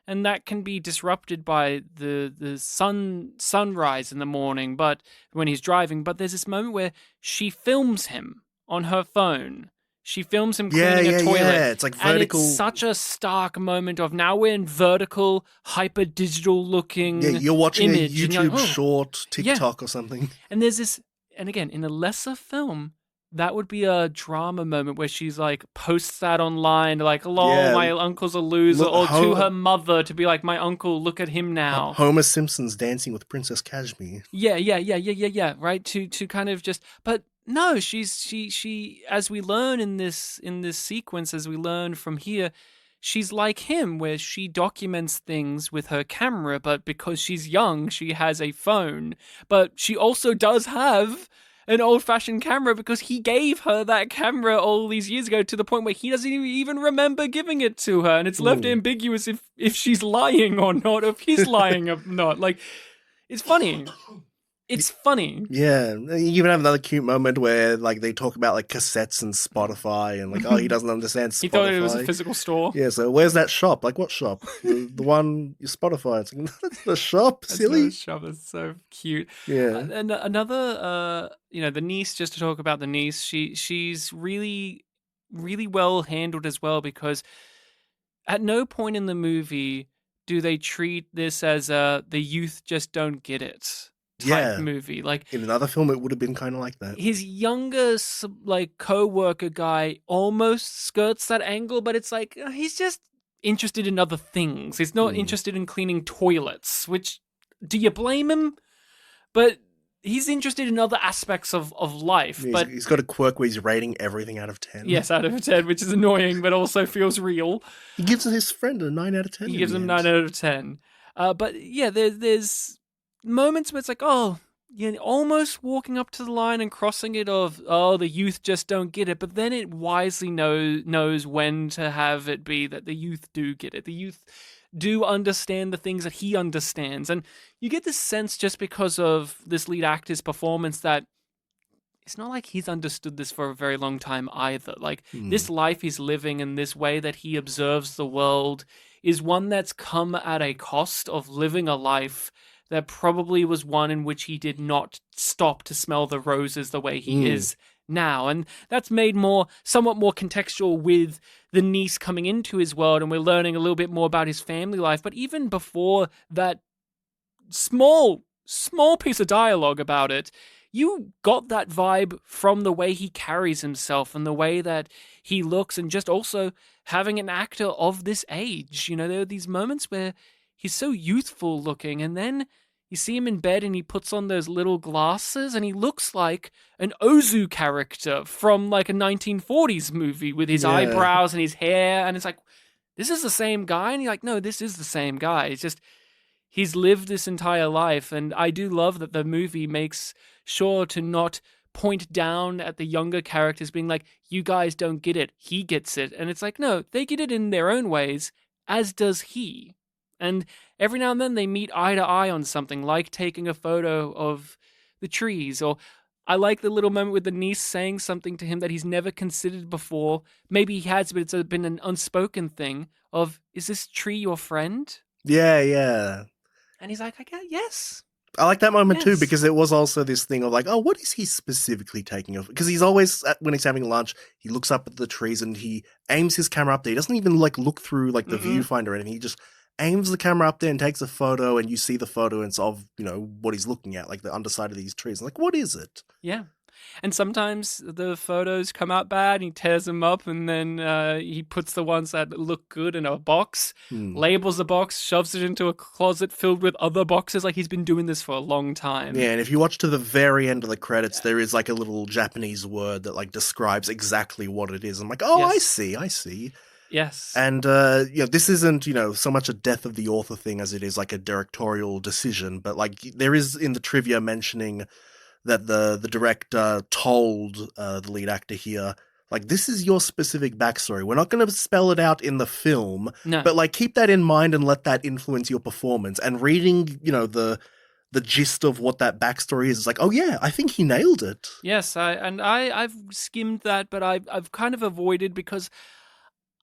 And that can be disrupted by the sunrise in the morning, but when he's driving. But there's this moment where she films him on her phone. She films him cleaning a toilet. Yeah, it's like vertical. And it's such a stark moment of now we're in vertical, hyper digital looking. Yeah, you're watching image, a YouTube short, TikTok or something. And there's this, and again, in a lesser film, that would be a drama moment where she's like posts that online, like, lol, Yeah. my uncle's a loser, Look, or to her mother to be like, my uncle, look at him now. Homer Simpson's dancing with Princess Kashmir. Yeah, right? To kind of just, but no, she as we learn in this sequence, as we learn from here, she's like him, where she documents things with her camera, but because she's young, she has a phone. But she also does have an old-fashioned camera because he gave her that camera all these years ago, to the point where he doesn't even remember giving it to her, and it's left ambiguous if she's lying or not, if he's lying or not. Like, it's funny. It's funny. Yeah, you even have another cute moment where like they talk about like cassettes and Spotify, and like, oh, he doesn't understand Spotify. He thought it was a physical store. Yeah, so where's that shop? Like, what shop? the one, your Spotify. It's like, that's the shop, silly. That's the shop. It's so cute. Yeah. And another, the niece, just to talk about the niece, she's really, really well handled as well, because at no point in the movie do they treat this as the youth just don't get it type movie. Like, in another film, it would have been kind of like that. His younger, like, co-worker guy almost skirts that angle, but it's like, he's just interested in other things. He's not interested in cleaning toilets, which, do you blame him? But he's interested in other aspects of life. Yeah, but he's got a quirk where he's rating everything out of 10. Yes, out of 10, which is annoying, but also feels real. He gives his friend a 9 out of 10. He gives him 9 out of 10. But yeah, there's moments where it's like, oh, you're almost walking up to the line and crossing it of, oh, the youth just don't get it. But then it wisely knows when to have it be that the youth do get it. The youth do understand the things that he understands. And you get this sense, just because of this lead actor's performance, that it's not like he's understood this for a very long time either. Like, this life he's living and this way that he observes the world is one that's come at a cost of living a life that probably was one in which he did not stop to smell the roses the way he is now. And that's made somewhat more contextual with the niece coming into his world, and we're learning a little bit more about his family life. But even before that small piece of dialogue about it, you got that vibe from the way he carries himself and the way that he looks, and just also having an actor of this age. There are these moments where he's so youthful looking, and then you see him in bed and he puts on those little glasses and he looks like an Ozu character from like a 1940s movie with his eyebrows and his hair. And it's like, this is the same guy? And you're like, no, this is the same guy. It's just, he's lived this entire life. And I do love that the movie makes sure to not point down at the younger characters being like, you guys don't get it, he gets it. And it's like, no, they get it in their own ways, as does he. And every now and then they meet eye to eye on something, like taking a photo of the trees. Or I like the little moment with the niece saying something to him that he's never considered before. Maybe he has, but it's been an unspoken thing of, is this tree your friend? Yeah. And he's like, yes. I like that moment too, because it was also this thing of like, oh, what is he specifically taking of? Because he's always, when he's having lunch, he looks up at the trees and he aims his camera up there. He doesn't even like look through like the viewfinder or anything. He just aims the camera up there and takes a photo, and you see the photo and it's of, what he's looking at, like the underside of these trees. Like, what is it? Yeah. And sometimes the photos come out bad and he tears them up, and then he puts the ones that look good in a box, labels the box, shoves it into a closet filled with other boxes. Like, he's been doing this for a long time. Yeah, and if you watch to the very end of the credits, there is like a little Japanese word that like describes exactly what it is. I'm like, oh, yes. I see. Yes. And, this isn't, so much a death of the author thing as it is like a directorial decision, but like there is in the trivia mentioning that the director told the lead actor here, like, this is your specific backstory. We're not going to spell it out in the film, but like keep that in mind and let that influence your performance. And reading, the gist of what that backstory is like, oh yeah, I think he nailed it. Yes, I've skimmed that, but I've kind of avoided, because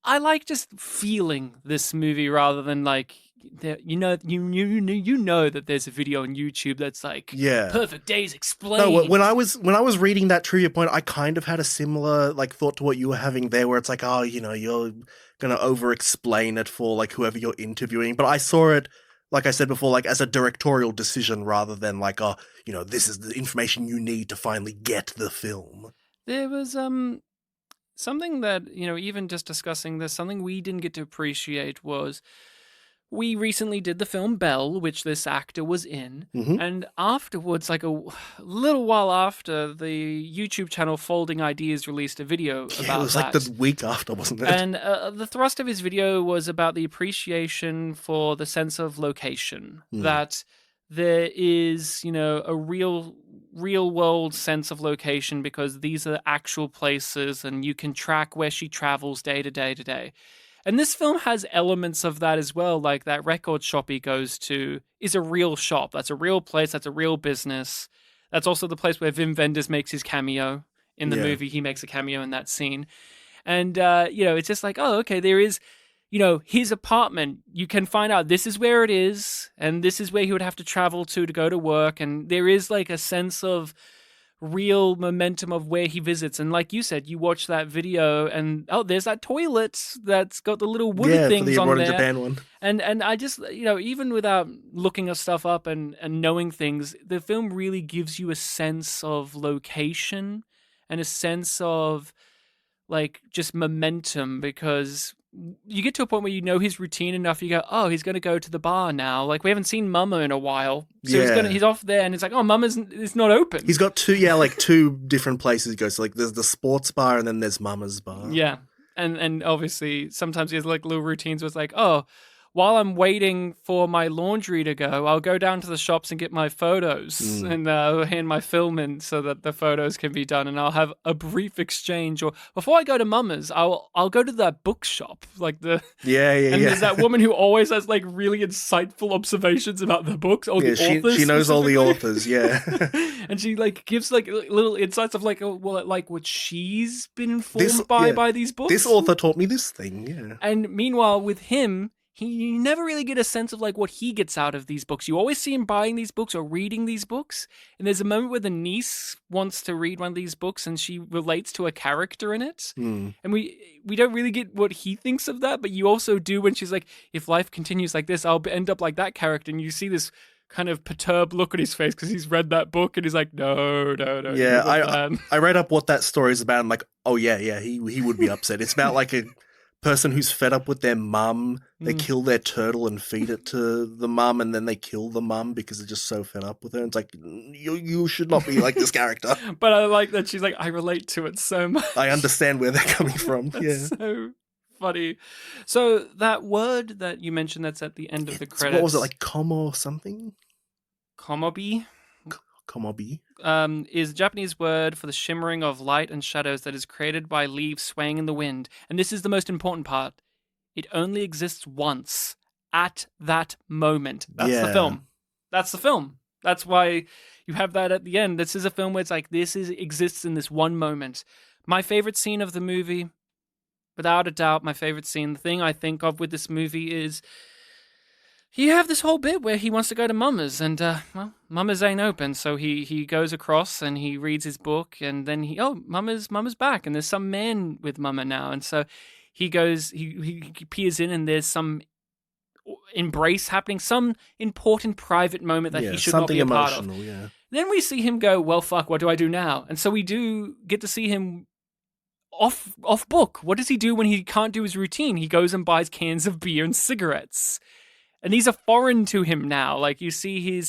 I like just feeling this movie rather than like, you know that there's a video on YouTube that's like, perfect days explained. No, when I was reading that trivia point, I kind of had a similar like thought to what you were having there, where it's like, oh, you're gonna over explain it for like whoever you're interviewing. But I saw it, like I said before, like as a directorial decision rather than like, oh, this is the information you need to finally get the film. There was something that, even just discussing this, something we didn't get to appreciate was we recently did the film Belle, which this actor was in. Mm-hmm. And afterwards, like a little while after, the YouTube channel Folding Ideas released a video Yeah, about it was that. like the week after, wasn't it? And the thrust of his video was about the appreciation for the sense of location. That there is, a real world sense of location because these are actual places and you can track where she travels day to day to day. And this film has elements of that as well, like that record shop he goes to is a real shop. That's a real place. That's a real business. That's also the place where Wim Wenders makes his cameo in the movie. He makes a cameo in that scene. And, it's just like, oh, okay, there is, his apartment. You can find out this is where it is, and this is where he would have to travel to go to work. And there is like a sense of real momentum of where he visits. And like you said, you watch that video and there's that toilet that's got the little wooded things on there. Japan one. And I just, even without looking at stuff up and knowing things, the film really gives you a sense of location and a sense of like just momentum, because you get to a point where you know his routine enough. You go, oh, he's going to go to the bar now. Like we haven't seen Mama in a while, so he's off there, and it's like, oh, Mama's it's not open. He's got two different places he goes to. Like there's the sports bar, and then there's Mama's bar. Yeah, and obviously sometimes he has like little routines where it's like, oh, while I'm waiting for my laundry to go, I'll go down to the shops and get my photos and hand my film in so that the photos can be done. And I'll have a brief exchange. Or before I go to Mama's, I'll go to that bookshop. Like and there's that woman who always has like really insightful observations about the books or the authors. She knows all the authors, yeah. And she like gives like little insights of like, like what she's been informed by these books. This author taught me this thing, yeah. And meanwhile, with him, you never really get a sense of like what he gets out of these books. You always see him buying these books or reading these books. And there's a moment where the niece wants to read one of these books and she relates to a character in it. And we don't really get what he thinks of that, but you also do when she's like, if life continues like this, I'll end up like that character. And you see this kind of perturbed look on his face because he's read that book and he's like, no. Yeah, I read up what that story is about. I'm like, oh yeah, he would be upset. It's about like a person who's fed up with their mum. They kill their turtle and feed it to the mum, and then they kill the mum because they're just so fed up with her. It's like, you should not be like this character. But I like that she's like, I relate to it so much. I understand where they're coming from. That's so funny. So that word that you mentioned that's at the end of the credits. What was it, like komo or something? Komobi? Komobi. Is a Japanese word for the shimmering of light and shadows that is created by leaves swaying in the wind. And this is the most important part. It only exists once, at that moment. That's the film. That's the film. That's why you have that at the end. This is a film where it's like, exists in this one moment. My favorite scene of the movie, without a doubt, my favorite scene, the thing I think of with this movie is you have this whole bit where he wants to go to Mama's, and, Mama's ain't open, so he goes across and he reads his book, and then Mama's back, and there's some man with Mama now, and so he goes, he peers in, and there's some embrace happening, some important private moment that he should not be a part of. Yeah. Then we see him go, well, fuck, what do I do now? And so we do get to see him off book. What does he do when he can't do his routine? He goes and buys cans of beer and cigarettes. And these are foreign to him now. Like you see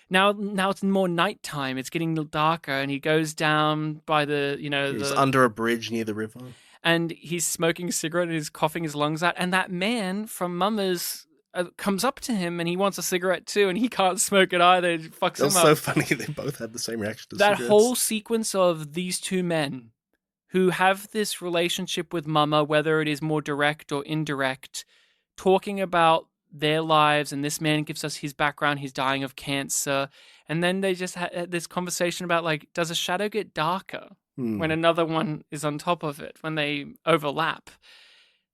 now it's more nighttime. It's getting darker, and he goes down by he's under a bridge near the river. And he's smoking a cigarette and he's coughing his lungs out. And that man from Mama's comes up to him and he wants a cigarette too, and he can't smoke it either. It fucks him up. It was so funny. They both had the same reaction to that cigarettes. Whole sequence of these two men who have this relationship with Mama, whether it is more direct or indirect, talking about their lives, and this man gives us his background. He's dying of cancer. And then they just had this conversation about, like, does a shadow get darker when another one is on top of it, when they overlap?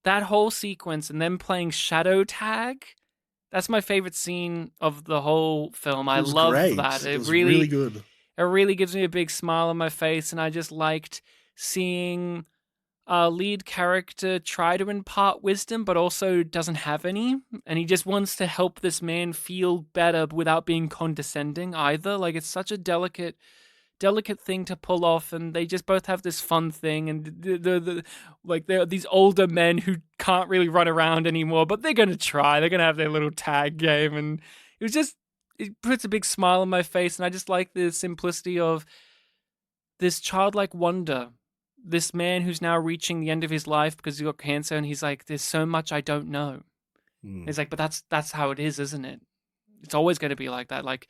That whole sequence and them playing shadow tag, that's my favorite scene of the whole film. I love that. It was really good. It really gives me a big smile on my face, and I just liked seeing our lead character try to impart wisdom, but also doesn't have any. And he just wants to help this man feel better without being condescending either. Like, it's such a delicate delicate thing to pull off, and they just both have this fun thing, and like they're these older men who can't really run around anymore, but they're gonna try. They're gonna have their little tag game, and it puts a big smile on my face, and I just like the simplicity of this childlike wonder. This man who's now reaching the end of his life because he got cancer, and he's like, "There's so much I don't know." He's like, "But that's how it is, isn't it? It's always going to be like that. Like,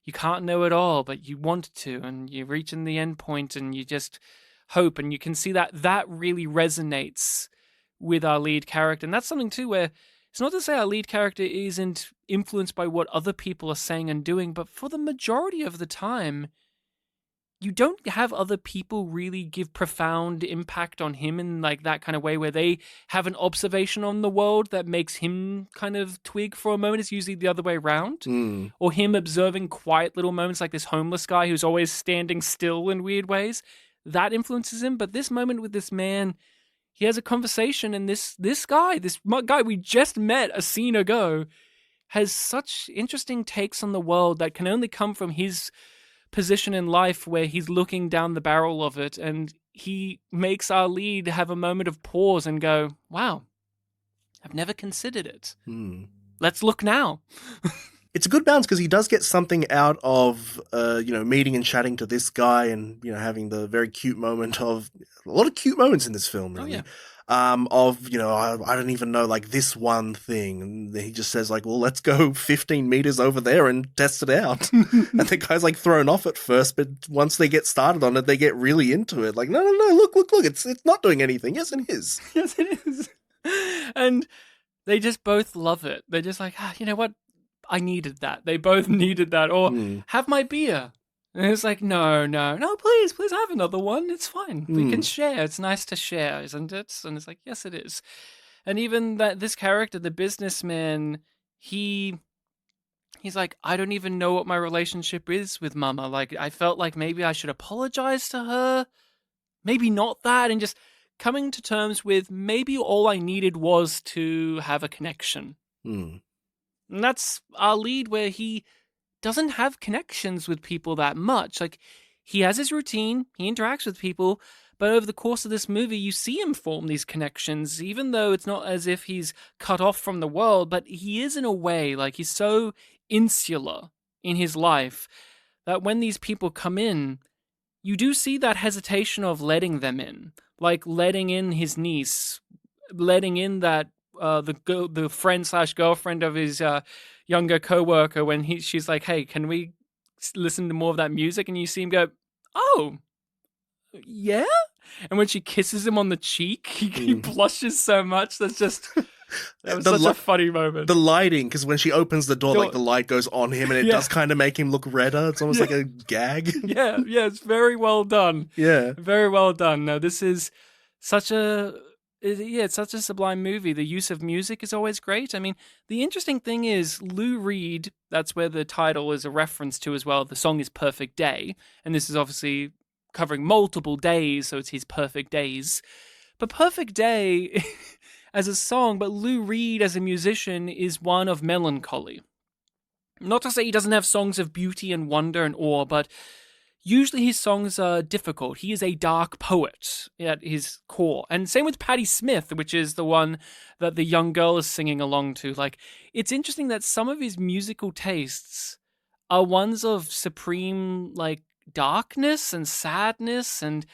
you can't know it all, but you want to, and you're reaching the end point, and you just hope." And you can see that really resonates with our lead character, and that's something too where it's not to say our lead character isn't influenced by what other people are saying and doing, but for the majority of the time, you don't have other people really give profound impact on him in like that kind of way where they have an observation on the world that makes him kind of twig for a moment. It's usually the other way around. Or him observing quiet little moments like this homeless guy who's always standing still in weird ways. That influences him. But this moment with this man, he has a conversation, and this guy we just met a scene ago has such interesting takes on the world that can only come from his position in life where he's looking down the barrel of it, and he makes our lead have a moment of pause and go, "Wow, I've never considered it. Let's look now." It's a good balance because he does get something out of, meeting and chatting to this guy, and having the very cute moment of a lot of cute moments in this film. Really. I don't even know, like, this one thing, and he just says, like, well, let's go 15 meters over there and test it out. And the guy's like thrown off at first, but once they get started on it, they get really into it. Like, no, look, it's not doing anything. Yes, it is. Yes, it is. And they just both love it. They're just like, you know what? I needed that. They both needed that. Or have my beer. And it's like, no, please have another one. It's fine. We can share. It's nice to share, isn't it? And it's like, yes, it is. And even this character, the businessman, he's like, I don't even know what my relationship is with Mama. Like, I felt like maybe I should apologize to her. Maybe not that. And just coming to terms with maybe all I needed was to have a connection. And that's our lead, where he doesn't have connections with people that much. Like, he has his routine, he interacts with people, but over the course of this movie, you see him form these connections, even though it's not as if he's cut off from the world, but he is in a way. Like, he's so insular in his life that when these people come in, you do see that hesitation of letting them in, like letting in his niece, letting in that the friend/girlfriend of his younger coworker when she's like, "Hey, can we listen to more of that music?" And you see him go, "Oh, yeah." And when she kisses him on the cheek, he blushes so much. That was such a funny moment. The lighting, because when she opens the door, like the light goes on him, and it does kind of make him look redder. It's almost like a gag. Yeah, it's very well done. Yeah, very well done. No, this is it's such a sublime movie. The use of music is always great. I mean, the interesting thing is Lou Reed, that's where the title is a reference to as well. The song is Perfect Day, and this is obviously covering multiple days, so it's his perfect days. But Perfect Day as a song, but Lou Reed as a musician is one of melancholy. Not to say he doesn't have songs of beauty and wonder and awe, but usually his songs are difficult. He is a dark poet at his core. And same with Patti Smith, which is the one that the young girl is singing along to. Like, it's interesting that some of his musical tastes are ones of supreme, like, darkness and sadness and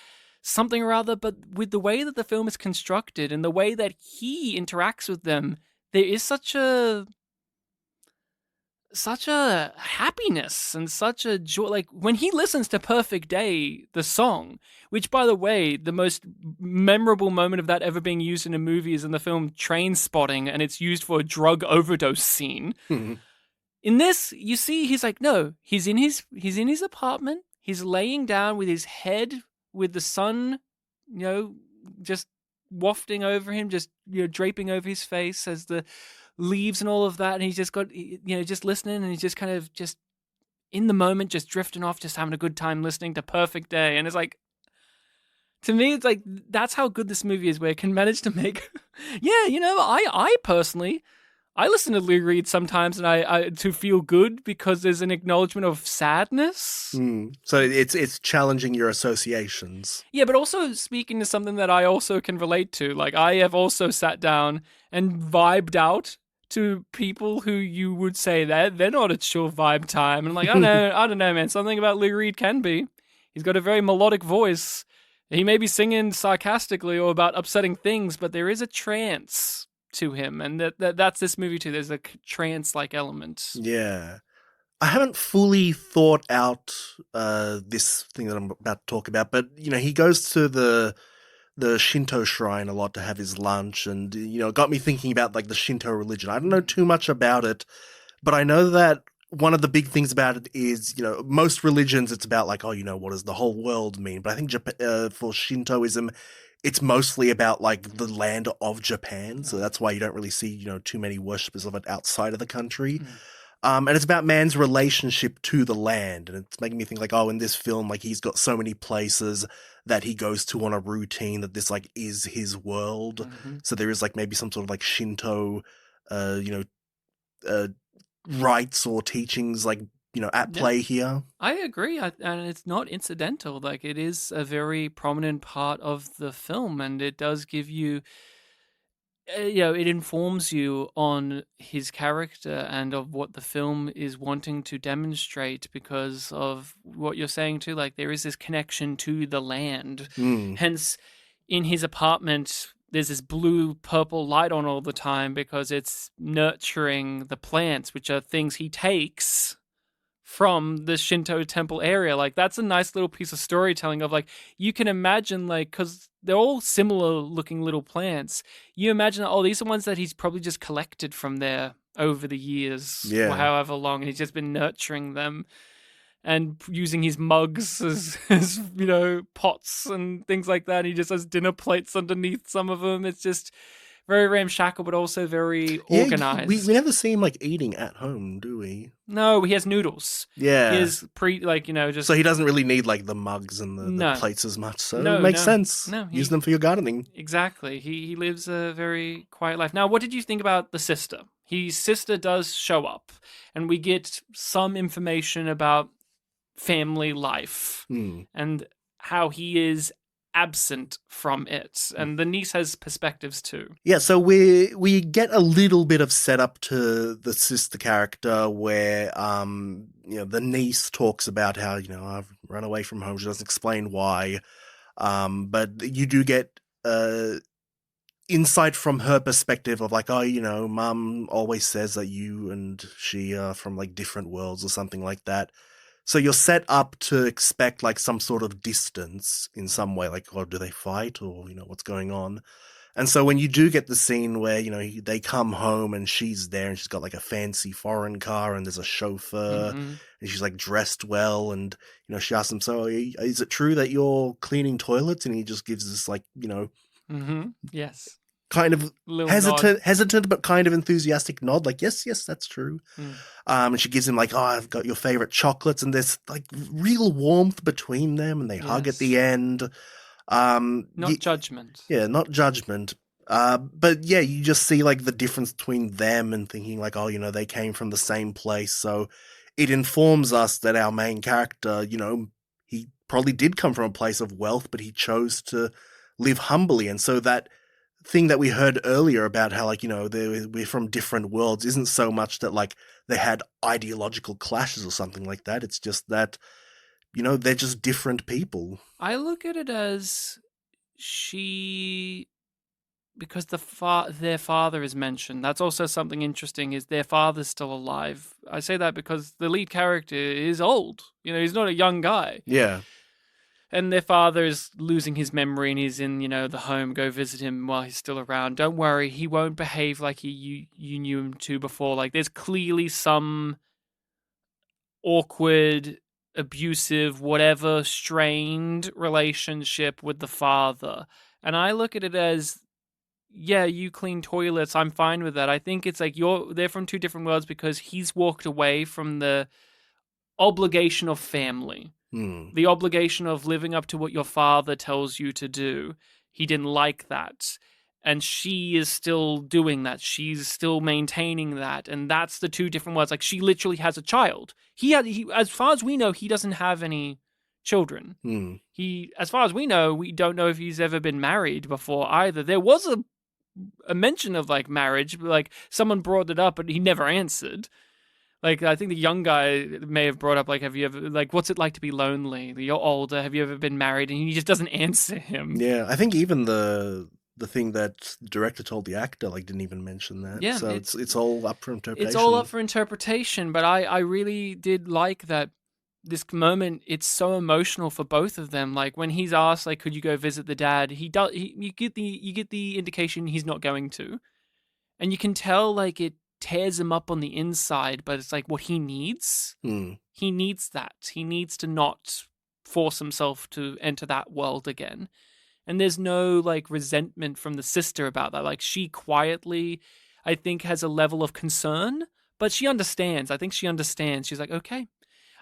something or other, but with the way that the film is constructed and the way that he interacts with them, there is such a happiness and such a joy. Like, when he listens to Perfect Day, the song, which, by the way, the most memorable moment of that ever being used in a movie is in the film Train Spotting, and it's used for a drug overdose scene. In this, you see, he's like, no, he's in his apartment, he's laying down with his head, with the sun, just wafting over him, just, draping over his face as the leaves and all of that, and he's just got, just listening, and he's just kind of just in the moment, just drifting off, just having a good time listening to Perfect Day. And it's like, to me, it's like, that's how good this movie is, where it can manage to make I personally, I listen to Lou Reed sometimes, and I to feel good because there's an acknowledgement of sadness. So it's challenging your associations. Yeah, but also speaking to something that I also can relate to. Like I have also sat down and vibed out to people who you would say that they're not at sure vibe time. And I'm like, I don't know, man. Something about Lou Reed can be. He's got a very melodic voice. He may be singing sarcastically or about upsetting things, but there is a trance to him, and that's this movie too. There's a trance-like element. Yeah. I haven't fully thought out this thing that I'm about to talk about, but he goes to the Shinto shrine a lot to have his lunch, and it got me thinking about like the Shinto religion. I don't know too much about it, but I know that one of the big things about it is, most religions it's about like, oh, what does the whole world mean? But I think for Shintoism, it's mostly about like the land of Japan, so that's why you don't really see too many worshippers of it outside of the country. And it's about man's relationship to the land. And it's making me think like, oh, in this film, like he's got so many places that he goes to on a routine that this like is his world. So there is like maybe some sort of like Shinto, rites or teachings like, at play here. I agree. And it's not incidental. Like it is a very prominent part of the film, and it does give you it informs you on his character and of what the film is wanting to demonstrate because of what you're saying too. Like there is this connection to the land. Hence, in his apartment, there's this blue purple light on all the time because it's nurturing the plants, which are things he takes from the Shinto temple area. Like that's a nice little piece of storytelling of like, you can imagine like, cause they're all similar looking little plants. You imagine, oh, these are ones that he's probably just collected from there over the years or however long. And he's just been nurturing them and using his mugs as pots and things like that. He just has dinner plates underneath some of them. It's just very ramshackle, but also very organized. We never see him like eating at home, do we? No, he has noodles. Yeah. He has just... So he doesn't really need like the mugs and the plates as much, so it makes sense. Use them for your gardening. Exactly. He lives a very quiet life. Now, what did you think about the sister? His sister does show up, and we get some information about family life and how he is absent from it, and the niece has perspectives too. Yeah, so we get a little bit of setup to the sister character where the niece talks about how I've run away from home. She doesn't explain why, but you do get insight from her perspective of like, oh, mum always says that you and she are from like different worlds or something like that. So you're set up to expect like some sort of distance in some way, like, oh, do they fight or, what's going on? And so when you do get the scene where, they come home and she's there and she's got like a fancy foreign car and there's a chauffeur and she's like dressed well. And, she asks him, so is it true that you're cleaning toilets? And he just gives this like, yes, kind of hesitant, but kind of enthusiastic nod. Like, yes, that's true. And she gives him like, oh, I've got your favorite chocolates. And there's like real warmth between them. And they hug at the end. Not judgment. Yeah, not judgment. But yeah, you just see like the difference between them and thinking like, oh, they came from the same place. So it informs us that our main character, he probably did come from a place of wealth, but he chose to live humbly. And so that thing that we heard earlier about how like we're from different worlds isn't so much that like they had ideological clashes or something like that. It's just that they're just different people. I look at it as because their father is mentioned. That's also something interesting, is their father's still alive. I say that because the lead character is old. He's not a young guy. Yeah. And their father is losing his memory and he's in, the home. Go visit him while he's still around. Don't worry, he won't behave like you knew him to before. Like, there's clearly some awkward, abusive, whatever, strained relationship with the father. And I look at it as, yeah, you clean toilets, I'm fine with that. I think it's like they're from two different worlds because he's walked away from the obligation of family. The obligation of living up to what your father tells you to do. He didn't like that. and she is still doing that. She's still maintaining that, and that's the two different worlds. Like, she literally has a child. As far as we know, he doesn't have any children. As far as we know, we don't know if he's ever been married before either. There was a mention of like marriage, like someone brought it up, but he never answered. Like, I think the young guy may have brought up, like, have you ever, like, what's it like to be lonely? You're older. Have you ever been married? And he just doesn't answer him. Yeah, I think even the thing that the director told the actor, like, didn't even mention that. Yeah, so it's all up for interpretation. It's all up for interpretation, but I really did like that this moment. It's so emotional for both of them. Like, when he's asked, like, could you go visit the dad? You get the indication he's not going to. And you can tell, like, it tears him up on the inside, but it's like what he needs. He needs that. He needs to not force himself to enter that world again. And there's no like resentment from the sister about that. Like, she quietly, I think, has a level of concern, but she understands. I think she understands. She's like, okay.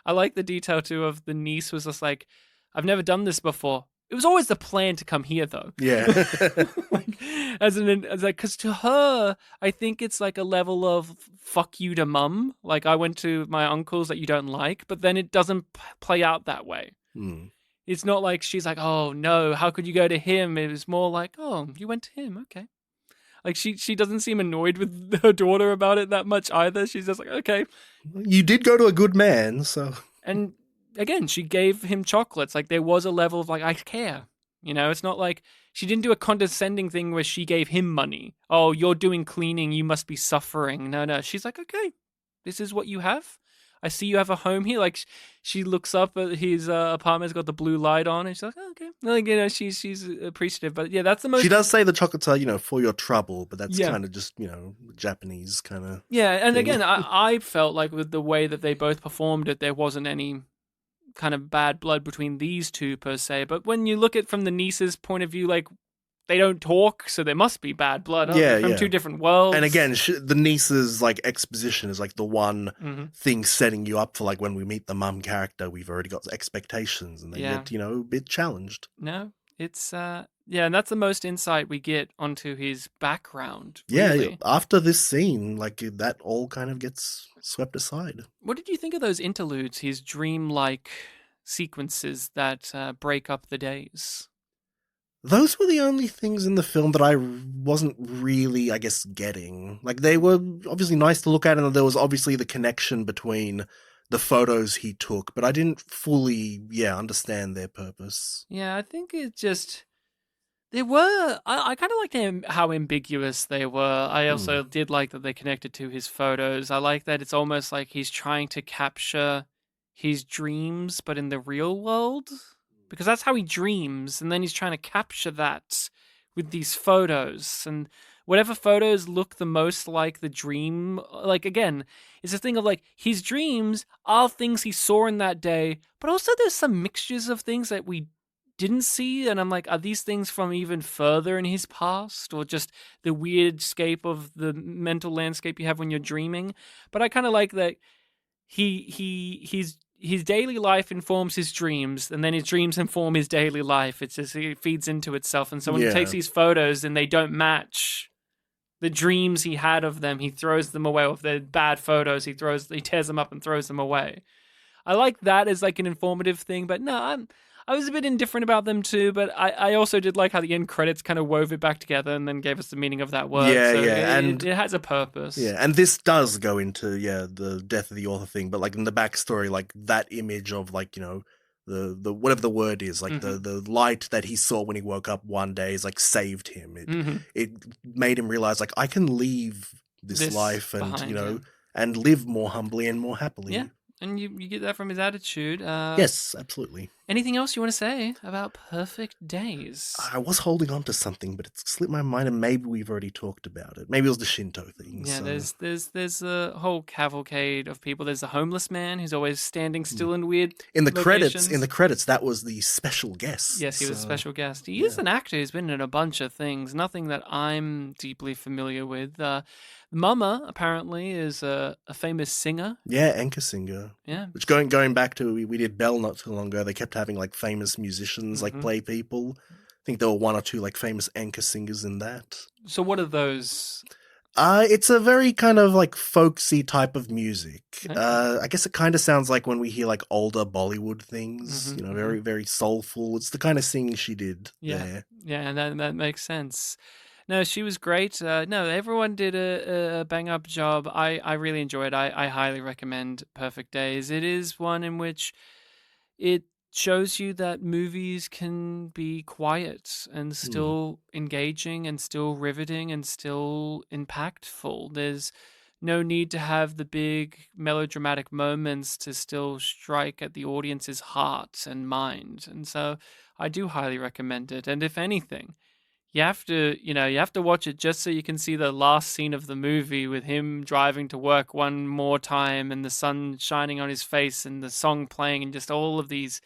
I like the detail too of the niece was just like, I've never done this before. It was always the plan to come here, though. Yeah. Like, because to her, I think it's like a level of fuck you to mum. Like, I went to my uncle's that you don't like, but then it doesn't play out that way. It's not like she's like, oh no, how could you go to him? It was more like, oh, you went to him, okay. Like, she doesn't seem annoyed with her daughter about it that much either. She's just like, okay. You did go to a good man, so. And again, she gave him chocolates. Like, there was a level of like, I care. You know, it's not like she didn't do a condescending thing where she gave him money. Oh, you're doing cleaning. You must be suffering. No. She's like, okay, this is what you have. I see you have a home here. Like, she looks up at his apartment. It's got the blue light on. And she's like, oh, okay. Like, you know, she's appreciative. But yeah, that's the most. She does say the chocolates are, you know, for your trouble, but that's kind of just, you know, Japanese kind of. Yeah, and thing. again, I felt like with the way that they both performed it, there wasn't any kind of bad blood between these two per se. But when you look at from the niece's point of view, like, they don't talk, so there must be bad blood from two different worlds. And again, the niece's like exposition is like the one thing setting you up for like when we meet the mum character, we've already got expectations and they get, you know, a bit challenged. No, it's and that's the most insight we get onto his background. Really. Yeah, after this scene, like that all kind of gets swept aside. What did you think of those interludes, his dream-like sequences that break up the days? Those were the only things in the film that I wasn't really, I guess, getting. Like, they were obviously nice to look at, and there was obviously the connection between the photos he took, but I didn't fully, understand their purpose. Yeah, I think it just... They were... I kind of liked how ambiguous they were. I also did like that they connected to his photos. I like that it's almost like he's trying to capture his dreams, but in the real world. Because that's how he dreams, and then he's trying to capture that with these photos. And whatever photos look the most like the dream, like, again, it's a thing of, like, his dreams are things he saw in that day, but also there's some mixtures of things that we didn't see, and I'm like, are these things from even further in his past, or just the weird scape of the mental landscape you have when you're dreaming? But I kind of like that his daily life informs his dreams, and then his dreams inform his daily life. It's just, it feeds into itself. And so when he takes these photos and they don't match the dreams he had of them, he throws them away. Or if they're bad photos, he tears them up and throws them away. I like that as like an informative thing, but no, I was a bit indifferent about them too, but I also did like how the end credits kind of wove it back together and then gave us the meaning of that word. And it has a purpose. Yeah, and this does go into the death of the author thing, but like in the backstory, like that image of like, you know, the whatever the word is, like the light that he saw when he woke up one day is like saved him. It made him realize like I can leave this life and behind, you know and live more humbly and more happily. Yeah. And you get that from his attitude. Yes, absolutely. Anything else you want to say about Perfect Days? I was holding on to something, but it slipped my mind, and maybe we've already talked about it. Maybe it was the Shinto thing. Yeah, so. there's a whole cavalcade of people. There's a homeless man who's always standing still in weird locations. In the credits, that was the special guest. Yes, he was a special guest. He is an actor who's been in a bunch of things. Nothing that I'm deeply familiar with. Mama apparently is a famous singer. Yeah, Enka singer. Yeah, which going back to we did Bell not too long ago. They kept having like famous musicians like play people. I think there were one or two like famous anchor singers in that. So what are those? It's a very kind of like folksy type of music. Okay. I guess it kind of sounds like when we hear like older Bollywood things, Hmm, hmm. very, very soulful. It's the kind of singing she did Yeah, there. yeah, and that makes sense. No, she was great. No, everyone did a bang up job. I really enjoyed. I highly recommend Perfect Days. It is one in which it shows you that movies can be quiet and Hmm. still engaging and still riveting and still impactful. There's no need to have the big melodramatic moments to still strike at the audience's heart and mind. And so I do highly recommend it. And if anything, you have to watch it just so you can see the last scene of the movie with him driving to work one more time and the sun shining on his face and the song playing and just all of these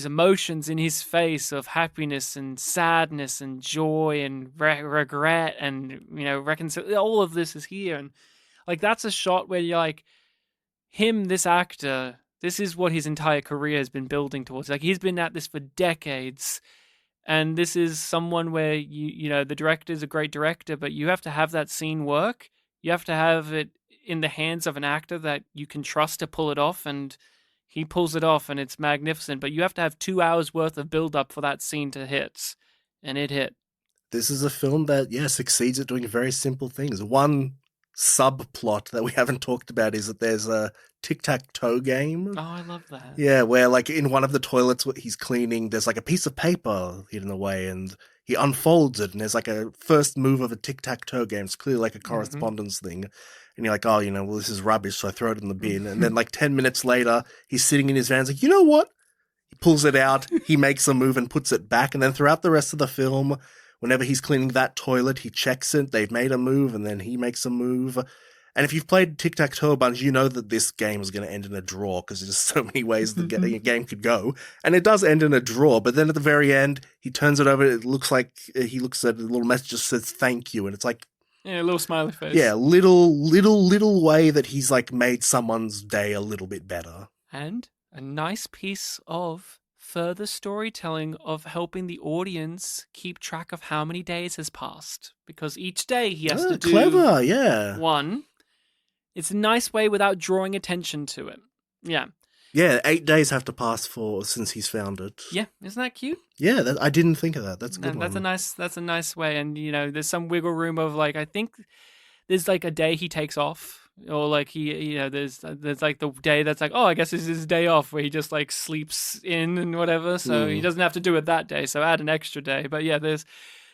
emotions in his face of happiness and sadness and joy and regret and reconcile. All of this is here, and like that's a shot where you're like, him, this actor, this is what his entire career has been building towards. Like he's been at this for decades, and this is someone where the director is a great director, but you have to have that scene work. You have to have it in the hands of an actor that you can trust to pull it off, and he pulls it off, and it's magnificent. But you have to have 2 hours worth of build up for that scene to hit, and it hit. This is a film that, yeah, succeeds at doing very simple things. One subplot that we haven't talked about is that there's a tic-tac-toe game. Oh, I love that. Yeah, where like in one of the toilets he's cleaning, there's like a piece of paper hidden away, and he unfolds it, and there's like a first move of a tic-tac-toe game. It's clearly like a correspondence thing. And you're like, oh, well, this is rubbish, so I throw it in the bin. And then like 10 minutes later, he's sitting in his van, he's like, you know what? He pulls it out, he makes a move and puts it back. And then throughout the rest of the film, whenever he's cleaning that toilet, he checks it, they've made a move, and then he makes a move. And if you've played tic-tac-toe a bunch, you know that this game is going to end in a draw because there's so many ways the game could go. And it does end in a draw, but then at the very end, he turns it over, it looks like he looks at a little message that says thank you, and it's like, yeah, a little smiley face. yeah, little way that he's like made someone's day a little bit better. And a nice piece of further storytelling of helping the audience keep track of how many days has passed. Because each day he has to do clever, yeah. one. It's a nice way without drawing attention to it. Yeah. Yeah, 8 days have to pass since he's found it. Yeah, isn't that cute? Yeah, I didn't think of that. That's a good one. That's a nice way. And there's some wiggle room of like, I think there's like a day he takes off, or like there's like the day that's like, oh, I guess this is his day off where he just like sleeps in and whatever. So he doesn't have to do it that day. So add an extra day. But yeah, there's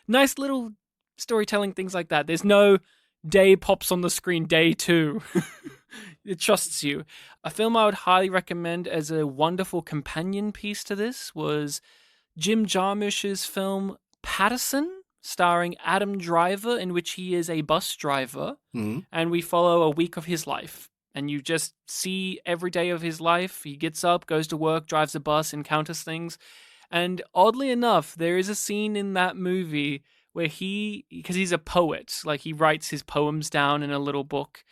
nice little storytelling things like that. There's no day pops on the screen, day 2. It trusts you. A film I would highly recommend as a wonderful companion piece to this was Jim Jarmusch's film Patterson, starring Adam Driver, in which he is a bus driver, and we follow a week of his life. And you just see every day of his life. He gets up, goes to work, drives a bus, encounters things. And oddly enough, there is a scene in that movie where because he's a poet, like he writes his poems down in a little book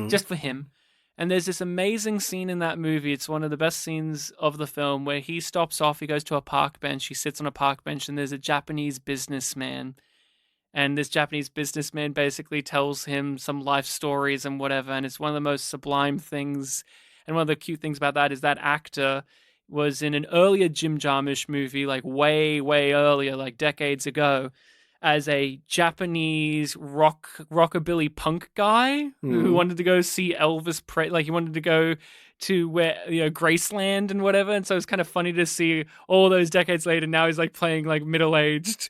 just for him. And there's this amazing scene in that movie. It's one of the best scenes of the film where he stops off, he goes to a park bench, he sits on a park bench, and there's a Japanese businessman. And this Japanese businessman basically tells him some life stories and whatever. And it's one of the most sublime things. And one of the cute things about that is that actor was in an earlier Jim Jarmusch movie, like way, way earlier, like decades ago, as a Japanese rockabilly punk guy who wanted to go see Elvis like he wanted to go to where Graceland and whatever. And so it's kind of funny to see all those decades later. Now he's like playing like middle-aged,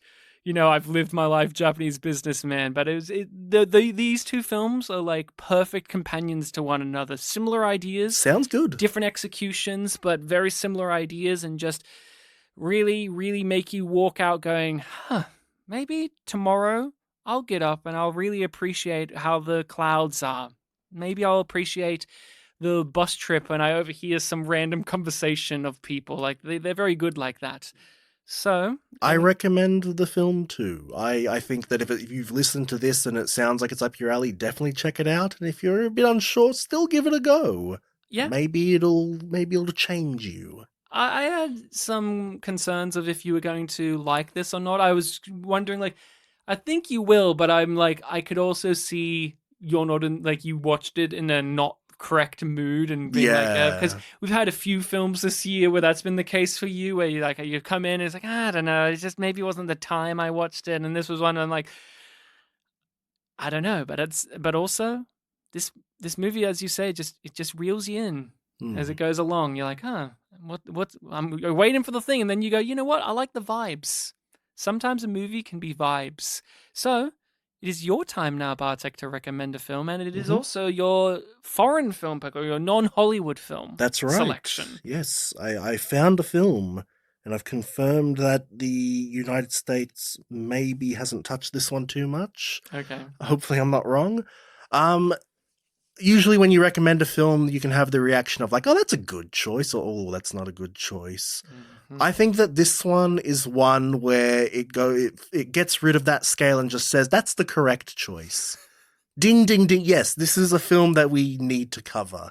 I've lived my life Japanese businessman. But these two films are like perfect companions to one another. Similar ideas, sounds good. Different executions, but very similar ideas, and just really, really make you walk out going, huh. Maybe tomorrow I'll get up and I'll really appreciate how the clouds are. Maybe I'll appreciate the bus trip and I overhear some random conversation of people. Like they're very good like that. So I recommend the film too. I think that if you've listened to this and it sounds like it's up your alley, definitely check it out. And if you're a bit unsure, still give it a go. Yeah, maybe it'll change you. I had some concerns of if you were going to like this or not. I was wondering, like, I think you will, but I'm like, I could also see you're not in, like, you watched it in a not correct mood and being like, because Yeah. we've had a few films this year where that's been the case for you, where you like, you come in and it's like, I don't know, it just maybe wasn't the time I watched it. And this was one, I'm like, I don't know, but also this movie, as you say, it just reels you in as it Hmm. goes along. You're like, huh, you're waiting for the thing, and then you go, you know what? I like the vibes. Sometimes a movie can be vibes. So it is your time now, Bartek, to recommend a film, and it is Hmm. also your foreign film pick or your non-Hollywood film That's right. selection. Yes, I found a film, and I've confirmed that the United States maybe hasn't touched this one too much. Okay. Hopefully, I'm not wrong. Um, Usually when you recommend a film, you can have the reaction of like, "Oh, that's a good choice," or "Oh, that's not a good choice." Mm-hmm. I think that this one is one where it gets rid of that scale and just says that's the correct choice. Ding ding ding. Yes, this is a film that we need to cover.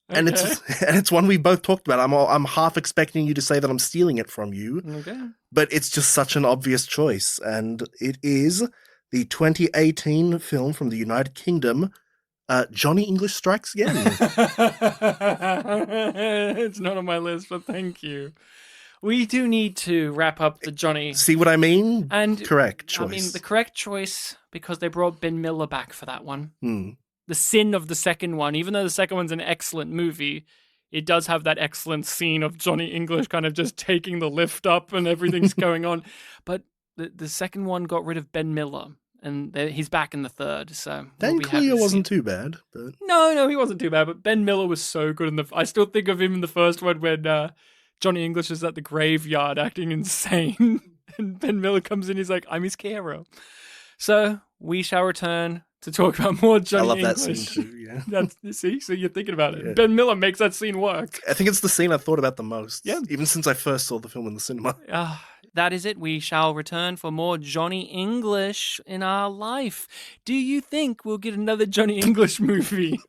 And it's Okay. and it's one we both talked about. I'm half expecting you to say that I'm stealing it from you, Okay. but it's just such an obvious choice, and it is the 2018 film from the United Kingdom, Johnny English Strikes Again. It's not on my list, but thank you. We do need to wrap up the Johnny. See what I mean? And Correct I mean, the choice. correct choice, because they brought Ben Miller back for that one. Hmm. The sin of the second one, even though the second one's an excellent movie, it does have that excellent scene of Johnny English kind of just taking the lift up and everything's going on. But the second one got rid of Ben Miller, and he's back in the third, so we'll Dan be happy Cleo to see wasn't it. too bad, but No, he wasn't too bad, but Ben Miller was so good in the. I still think of him in the first one when Johnny English is at the graveyard acting insane, and Ben Miller comes in. He's like, "I'm his hero." So we shall return to talk about more I Johnny love that scene English. too. Yeah. That's see, so you're thinking about it. Yeah. Ben Miller makes that scene work. I think it's the scene I thought about the most. Yeah. Even since I first saw the film in the cinema. That is it. We shall return for more Johnny English in our life. Do you think we'll get another Johnny English movie?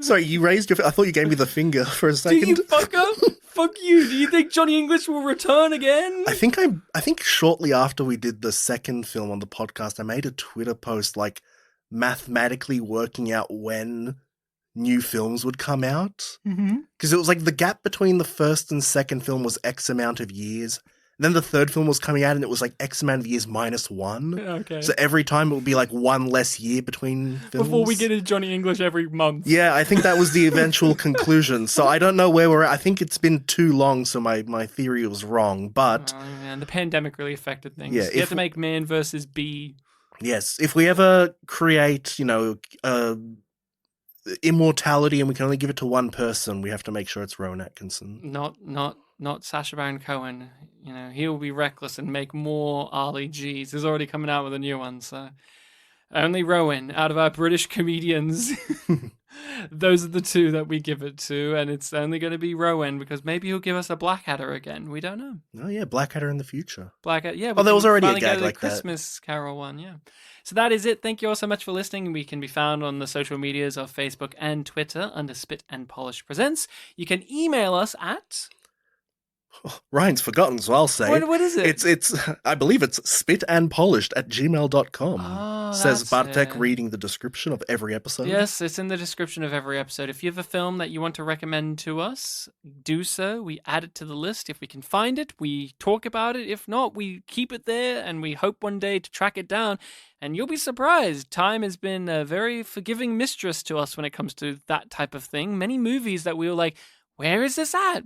Sorry, you raised your. I thought you gave me the finger for a Do second. you fucker? Fuck you. Do you think Johnny English will return again? I think shortly after we did the second film on the podcast, I made a Twitter post like mathematically working out when new films would come out. Mm-hmm. Because it was like the gap between the first and second film was X amount of years. And then the third film was coming out and it was like X amount of years minus one. Okay. So every time it would be like one less year between films. Before we get into Johnny English every month. Yeah, I think that was the eventual conclusion. So I don't know where we're at. I think it's been too long, so my theory was wrong. But Oh, man, the pandemic really affected things. Yeah, You have to make Man versus Bee. yes, if we ever create, immortality and we can only give it to one person, we have to make sure it's Rowan Atkinson. Not Sacha Baron Cohen. You know, he will be reckless and make more Ali G's. He's already coming out with a new one, so only Rowan out of our British comedians. Those are the two that we give it to, and it's only going to be Rowan because maybe he'll give us a Blackadder again. We don't know. Oh yeah, Blackadder in the future. Blackadder, yeah. Oh, there was already a finally gag go to the like that. Christmas Carol one, yeah. So that is it. Thank you all so much for listening. We can be found on the social medias of Facebook and Twitter under Spit and Polish Presents. You can email us at... Ryan's forgotten, so I'll say What is it? It's I believe it's spitandpolished@gmail.com. Oh, Says that's Bartek it. reading the description of every episode. Yes, it's in the description of every episode. If you have a film that you want to recommend to us, do so. We add it to the list. If we can find it, we talk about it. If not, we keep it there and we hope one day to track it down. And you'll be surprised. Time has been a very forgiving mistress to us when it comes to that type of thing. Many movies that we were like, where is this at?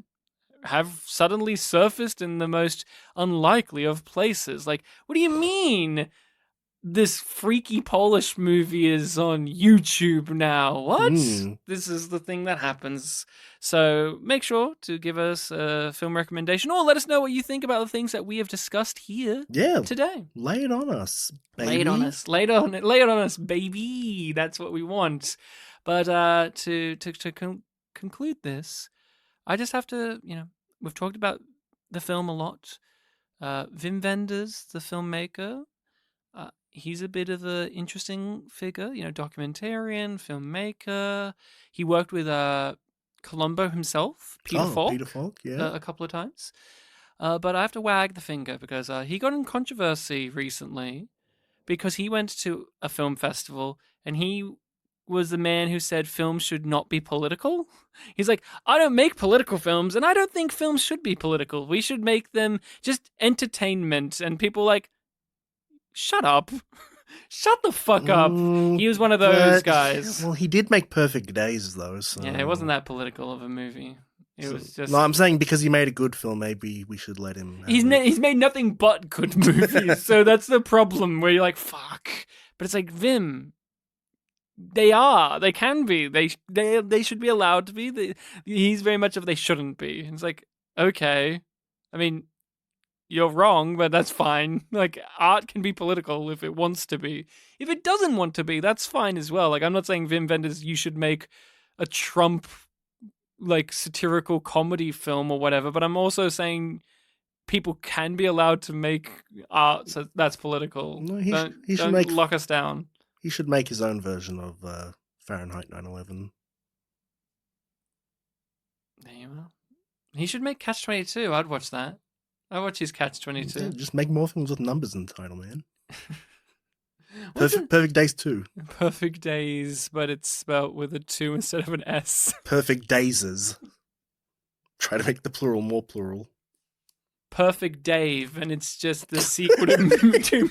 Have suddenly surfaced in the most unlikely of places. Like, what do you mean? This freaky Polish movie is on YouTube now. What? This is the thing that happens. So make sure to give us a film recommendation or let us know what you think about the things that we have discussed here today. Lay it on us, baby. Lay it on us. Lay it on us, baby. That's what we want. But to conclude this, I just have to, we've talked about the film a lot. Wim Wenders, the filmmaker, he's a bit of an interesting figure, documentarian, filmmaker. He worked with Columbo himself, Peter Falk. Peter Falk, yeah. A couple of times. But I have to wag the finger because he got in controversy recently because he went to a film festival and he was the man who said films should not be political. He's like, I don't make political films and I don't think films should be political. We should make them just entertainment. And people like, shut up. Shut the fuck up. He was one of those guys. Well, he did make Perfect Days, though. So. Yeah, it wasn't that political of a movie. It was just... No, I'm saying because he made a good film, maybe we should let him... He's made nothing but good movies, so that's the problem, where you're like, fuck. But it's like, Vim, they can be. They should be allowed to be. He's very much of they shouldn't be. It's like, okay. I mean, you're wrong, but that's fine. Like, art can be political if it wants to be. If it doesn't want to be, that's fine as well. Like, I'm not saying, Wim Wenders, you should make a Trump, like, satirical comedy film or whatever, but I'm also saying people can be allowed to make art that's political. No, he should make, lock us down. He should make his own version of Fahrenheit 9/11. There you are. He should make Catch-22. I'd watch that. I watch his Catch-22. Yeah, just make more films with numbers in the title, man. Perfect Days 2. Perfect Days, but it's spelled with a 2 instead of an S. Perfect Dazes. Try to make the plural more plural. Perfect Dave, and it's just the sequel to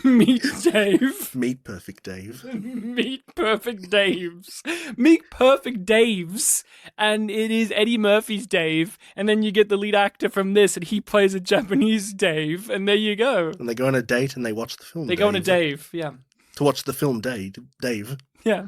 Meet Dave. Meet Perfect Dave. Meet Perfect Daves. Meet Perfect Daves, and it is Eddie Murphy's Dave, and then you get the lead actor from this, and he plays a Japanese Dave, and there you go. And they go on a date and they watch the film. They go on a Dave, yeah. To watch the film Dave. Yeah.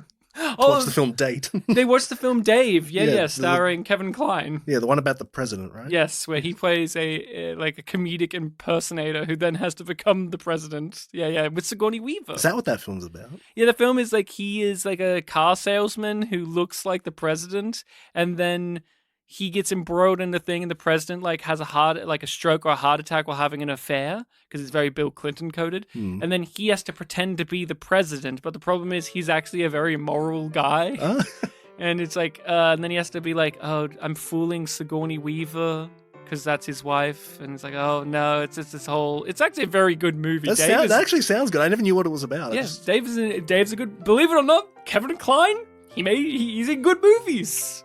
Watch the film Date. They watched the film Dave, starring Kevin Kline. Yeah, the one about the president, right? Yes, where he plays a comedic impersonator who then has to become the president. Yeah, with Sigourney Weaver. Is that what that film's about? Yeah, the film is like he is like a car salesman who looks like the president, and then he gets embroiled in the thing, and the president like has a stroke or a heart attack while having an affair because it's very Bill Clinton coded, and then he has to pretend to be the president. But the problem is he's actually a very moral guy, and it's like, and then he has to be like, oh, I'm fooling Sigourney Weaver because that's his wife, and it's like, oh no, it's just this whole. It's actually a very good movie. That actually sounds good. I never knew what it was about. Yes, Dave's a good. Believe it or not, Kevin Kline, he's in good movies.